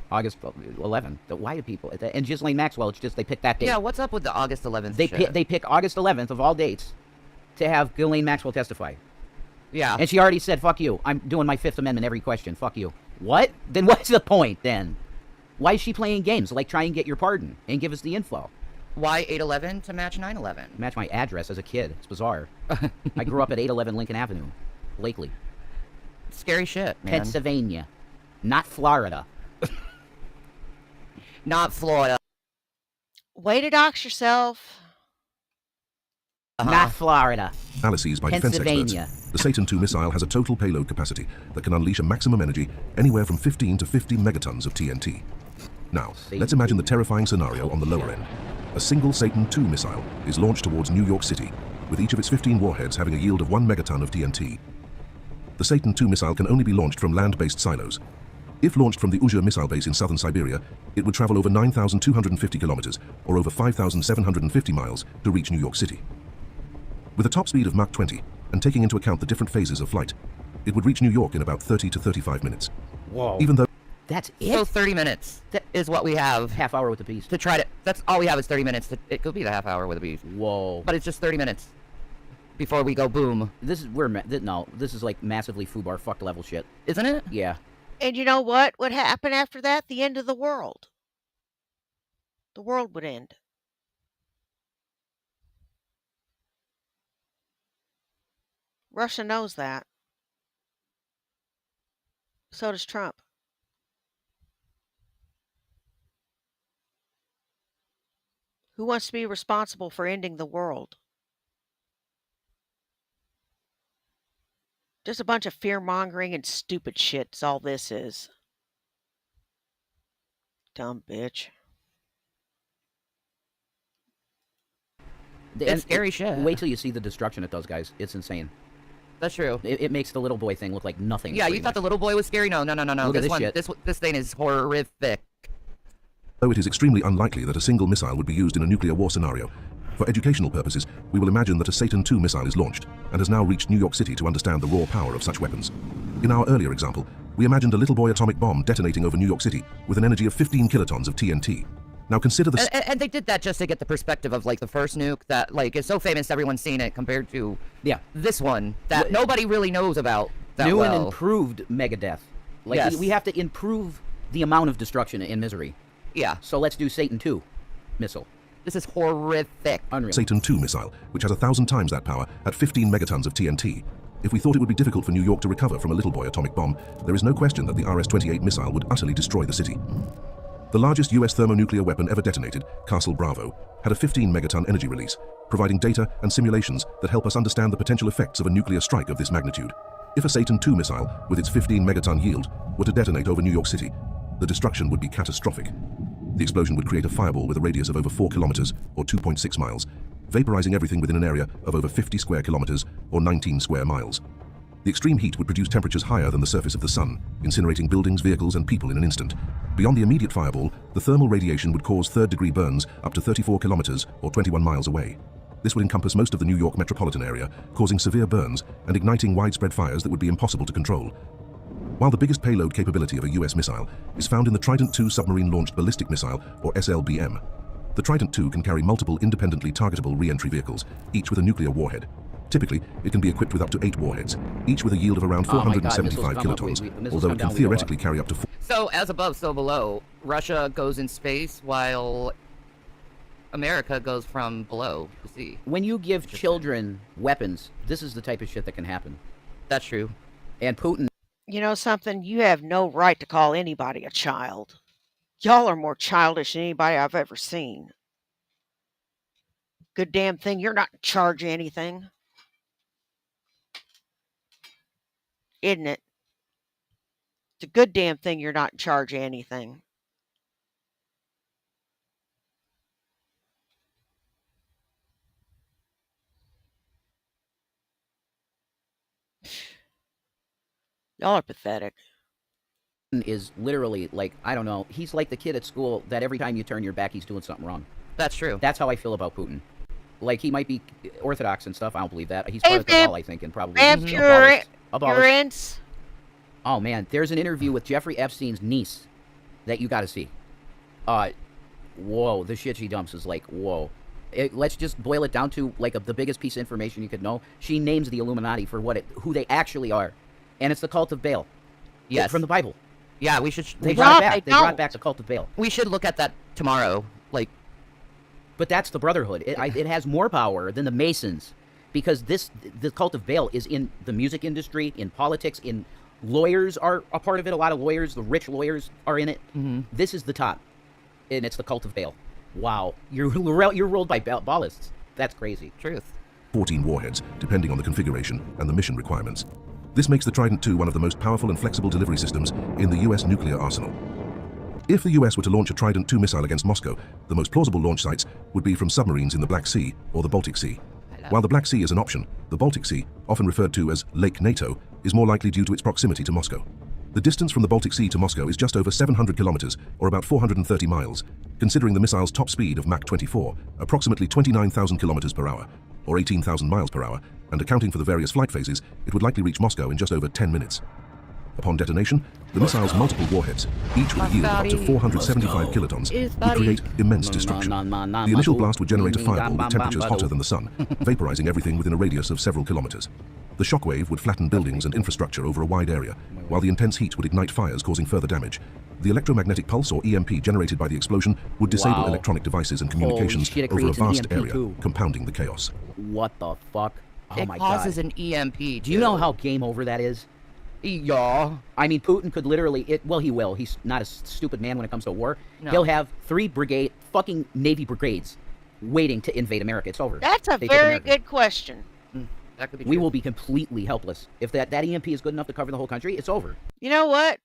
August 11th. Why do people, and Ghislaine Maxwell, it's just they pick that date. Yeah, what's up with the August 11th They pick August 11th of all dates to have Ghislaine Maxwell testify. Yeah. And she already said, fuck you. I'm doing my Fifth Amendment every question. Fuck you. What? Then what's the point, then? Why is she playing games? Like, try and get your pardon and give us the info. Why 811 to match 911? Match my address as a kid. It's bizarre. I grew up at 811 Lincoln Avenue, Blakely. Scary shit, man. Pennsylvania. Not Florida. Not Florida. Way to dox yourself. Not Florida. Analyses by defense Pennsylvania. experts. The Satan II missile has a total payload capacity that can unleash a maximum energy anywhere from 15 to 50 megatons of TNT. Now, let's imagine the terrifying scenario on the lower end. A single Satan II missile is launched towards New York City, with each of its 15 warheads having a yield of 1 megaton of TNT. The Satan II missile can only be launched from land-based silos. If launched from the Uzhur missile base in southern Siberia, it would travel over 9,250 kilometers, or over 5,750 miles, to reach New York City. With a top speed of Mach 20, and taking into account the different phases of flight, it would reach New York in about 30 to 35 minutes. Whoa. Even though That's it? So 30 minutes is what we have. Half hour with the beast. To try to, that's all we have is 30 minutes. It could be the half hour with a beast. Whoa. But it's just 30 minutes before we go boom. This is, no, this is like massively foobar fuck level shit. Isn't it? Yeah. And you know what would happen after that? The end of the world. The world would end. Russia knows that. So does Trump. Who wants to be responsible for ending the world? Just a bunch of fear-mongering and stupid shit is all this is. Dumb bitch. It's scary shit. Wait till you see the destruction it does, guys. It's insane. That's true. It makes the little boy thing look like nothing. Yeah, you thought the little boy was scary? No. Look at this shit. This thing is horrific. Though it is extremely unlikely that a single missile would be used in a nuclear war scenario, for educational purposes, we will imagine that a Satan II missile is launched and has now reached New York City to understand the raw power of such weapons. In our earlier example, we imagined a little boy atomic bomb detonating over New York City with an energy of 15 kilotons of TNT. Now consider the... And they did that just to get the perspective of, like, the first nuke that, like, is so famous everyone's seen it compared to this one that nobody really knows about that New well. and improved Megadeth. Like, Yes. we have to improve the amount of destruction and misery. Yeah. So let's do Satan II missile. This is horrific. Unreal. Satan II missile, which has 1,000 times that power at 15 megatons of TNT. If we thought it would be difficult for New York to recover from a little boy atomic bomb, there is no question that the RS-28 missile would utterly destroy the city. The largest US thermonuclear weapon ever detonated, Castle Bravo, had a 15 megaton energy release, providing data and simulations that help us understand the potential effects of a nuclear strike of this magnitude. If a Satan II missile, with its 15 megaton yield, were to detonate over New York City, the destruction would be catastrophic. The explosion would create a fireball with a radius of over 4 kilometers, or 2.6 miles, vaporizing everything within an area of over 50 square kilometers, or 19 square miles. The extreme heat would produce temperatures higher than the surface of the sun, incinerating buildings, vehicles, and people in an instant. Beyond the immediate fireball, the thermal radiation would cause third-degree burns up to 34 kilometers, or 21 miles away. This would encompass most of the New York metropolitan area, causing severe burns and igniting widespread fires that would be impossible to control. While the biggest payload capability of a US missile is found in the Trident II submarine-launched ballistic missile, or SLBM, the Trident II can carry multiple independently targetable re-entry vehicles, each with a nuclear warhead. Typically, it can be equipped with up to 8 warheads, each with a yield of around 475 kilotons, although it can theoretically carry up to 4. So, as above, so below. Russia goes in space while America goes from below to sea. When you give children weapons, this is the type of shit that can happen. That's true. And Putin... You know something? You have no right to call anybody a child. Y'all are more childish than anybody I've ever seen. Good damn thing you're not in charge of anything. Isn't it? It's a good damn thing you're not in charge of anything. Y'all are pathetic. Is literally like, I don't know, he's like the kid at school that every time you turn your back, he's doing something wrong. That's true. That's how I feel about Putin. Like, he might be Orthodox and stuff. I don't believe that. He's part of the cabal, I think, and probably abolished. Oh, man. There's an interview with Jeffrey Epstein's niece that you got to see. Whoa. The shit she dumps is like, whoa. Let's just boil it down to, like, the biggest piece of information you could know. She names the Illuminati for who they actually are. And it's the cult of Baal. Yes. From the Bible. Yeah, we should... They brought back the cult of Baal. We should look at that tomorrow. Like... But that's the Brotherhood. It has more power than the Masons, because the cult of Baal is in the music industry, in politics, in lawyers are a part of it. A lot of lawyers, the rich lawyers, are in it. Mm-hmm. This is the top. and it's the cult of Baal. Wow, you're ruled by Baalists. That's crazy. Truth. 14 warheads, depending on the configuration and the mission requirements. This makes the Trident II one of the most powerful and flexible delivery systems in the US nuclear arsenal. If the US were to launch a Trident II missile against Moscow, the most plausible launch sites would be from submarines in the Black Sea or the Baltic Sea. While the Black Sea is an option, the Baltic Sea, often referred to as Lake NATO, is more likely due to its proximity to Moscow. The distance from the Baltic Sea to Moscow is just over 700 kilometers, or about 430 miles, considering the missile's top speed of Mach 24, approximately 29,000 kilometers per hour, or 18,000 miles per hour, and accounting for the various flight phases, it would likely reach Moscow in just over 10 minutes. Upon detonation, the missile's multiple warheads, each with a yield of up to 475 kilotons, would create immense destruction. The initial blast would generate a fireball with temperatures hotter than the sun, vaporizing everything within a radius of several kilometers. The shockwave would flatten buildings and infrastructure over a wide area, while the intense heat would ignite fires causing further damage. The electromagnetic pulse, or EMP, generated by the explosion would disable electronic devices and communications over a vast area, compounding the chaos. What the fuck? Oh my god. It causes an EMP. Do you know how game over that is? Yeah. I mean, Putin could literally, well, he will. He's not a stupid man when it comes to war. No. He'll have 3 fucking Navy brigades waiting to invade America. It's over. That's a very good question. That could be true. We will be completely helpless. If that EMP is good enough to cover the whole country, it's over. You know what?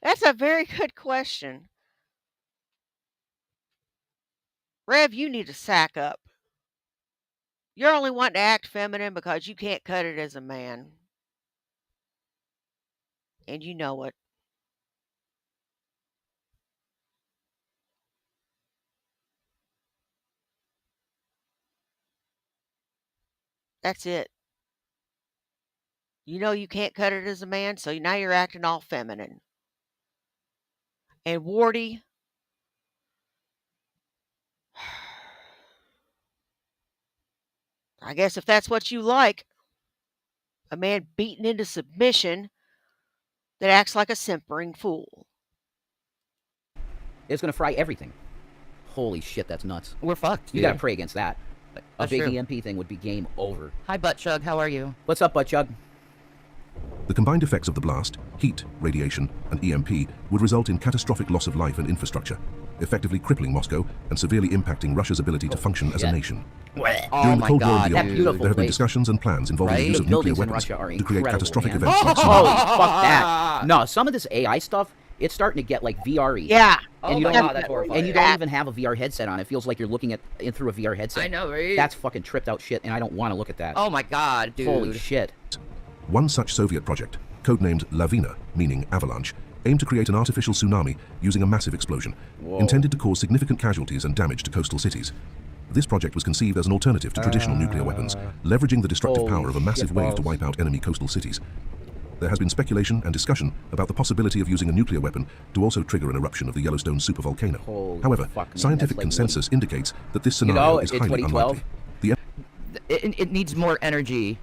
That's a very good question. Rev, you need to sack up. You're only wanting to act feminine because you can't cut it as a man. And you know it. That's it. You know you can't cut it as a man, so now you're acting all feminine. And Wardy, I guess if that's what you like, a man beaten into submission that acts like a simpering fool. It's going to fry everything. Holy shit, that's nuts. We're fucked. You got to pray against that. A That's big true. EMP thing would be game over. Hi, Butt Chug. How are you? What's up, Butt Chug? The combined effects of the blast, heat, radiation, and EMP would result in catastrophic loss of life and infrastructure, effectively crippling Moscow and severely impacting Russia's ability to function as a nation. Oh During the my Cold War god, and beyond, beautiful there have been place. discussions and plans involving the Right? use The of nuclear buildings in weapons Russia are to create incredible, catastrophic man. events like Holy tsunamis. fuck that. No, some of this AI stuff, it's starting to get like VR-y. Yeah. And you my don't God, that's horrifying. and you don't even have a VR headset on. It feels like you're looking at through a VR headset. I know, right? That's fucking tripped out shit, and I don't want to look at that. Oh my god, dude. Holy shit. One such Soviet project, codenamed Lavina, meaning avalanche, aimed to create an artificial tsunami using a massive explosion, intended to cause significant casualties and damage to coastal cities. This project was conceived as an alternative to traditional nuclear weapons, leveraging the destructive power of a massive wave to wipe out enemy coastal cities. There has been speculation and discussion about the possibility of using a nuclear weapon to also trigger an eruption of the Yellowstone supervolcano. Holy However, fuck, man, scientific that's like consensus indicates that this You scenario know, is it's highly 2012. unlikely. It needs more energy.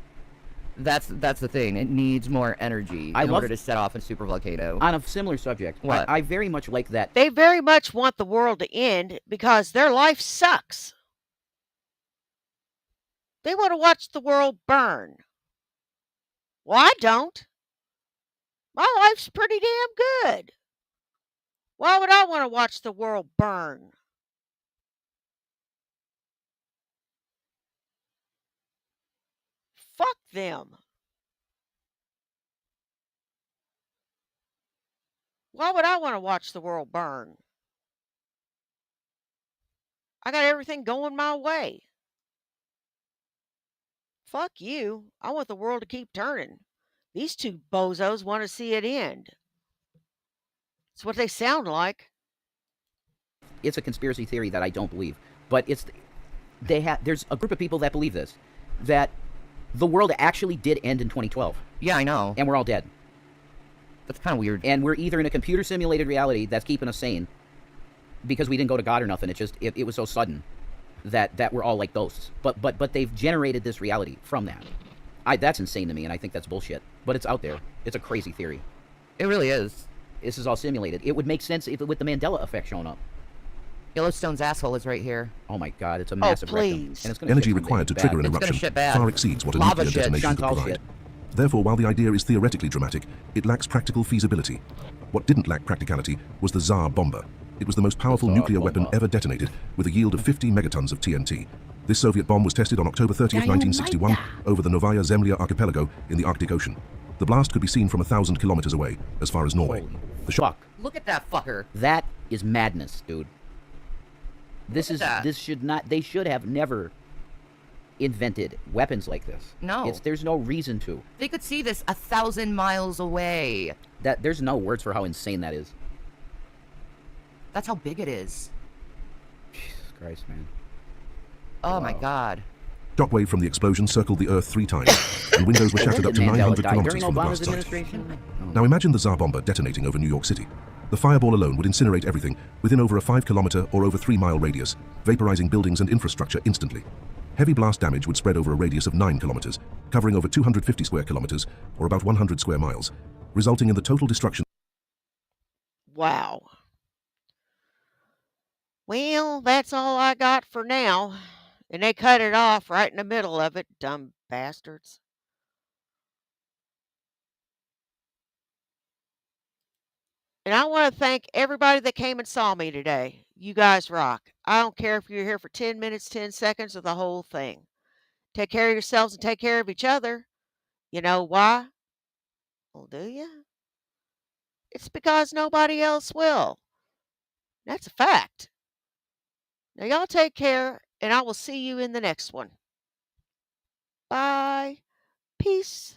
That's the thing. It needs more energy in order to set off a super volcano. On a similar subject, What? I very much like that. They very much want the world to end because their life sucks. They want to watch the world burn. Well, I don't. My life's pretty damn good. Why would I want to watch the world burn? Fuck them. Why would I want to watch the world burn? I got everything going my way. Fuck you. I want the world to keep turning. These two bozos want to see it end. It's what they sound like. It's a conspiracy theory that I don't believe, but there's a group of people that believe this, that the world actually did end in 2012, Yeah, I know. and we're all dead. That's kind of weird. And we're either in a computer simulated reality that's keeping us sane because we didn't go to God or nothing. It was so sudden that we're all like ghosts. But they've generated this reality from that. That's insane to me, and I think that's bullshit. But it's out there. It's a crazy theory. It really is. This is all simulated. It would make sense with the Mandela effect showing up. Yellowstone's asshole is right here. Oh my god, it's a massive rectum. please. And it's gonna Energy shit required to bad. trigger an It's gonna eruption shit bad. far exceeds what a Lava nuclear shit, detonation could Chantal provide. shit. Therefore, while the idea is theoretically dramatic, it lacks practical feasibility. What didn't lack practicality was the Tsar bomber, It was the most powerful nuclear weapon ever detonated, with a yield of 50 megatons of TNT. This Soviet bomb was tested on October 30th, 1961, over the Novaya Zemlya archipelago in the Arctic Ocean. The blast could be seen from 1,000 kilometers away, as far as Norway. The shock. Look at that fucker. That is madness, dude. This should not. They should have never invented weapons like this. No. There's no reason to. They could see this 1,000 miles away. There's no words for how insane that is. That's how big it is. Jesus Christ, man. Oh my God. Shockwave from the explosion circled the Earth 3 times, and windows were shattered up to 900 kilometers from the blast site. Now imagine the Tsar bomber detonating over New York City. The fireball alone would incinerate everything within over a 5-kilometer or over 3-mile radius, vaporizing buildings and infrastructure instantly. Heavy blast damage would spread over a radius of 9 kilometers, covering over 250 square kilometers, or about 100 square miles, resulting in the total destruction. Wow. Well, that's all I got for now. And they cut it off right in the middle of it, dumb bastards. And I want to thank everybody that came and saw me today. You guys rock. I don't care if you're here for 10 minutes, 10 seconds, or the whole thing. Take care of yourselves and take care of each other. You know why? Well, do you? It's because nobody else will. That's a fact. Now, y'all take care, and I will see you in the next one. Bye. Peace.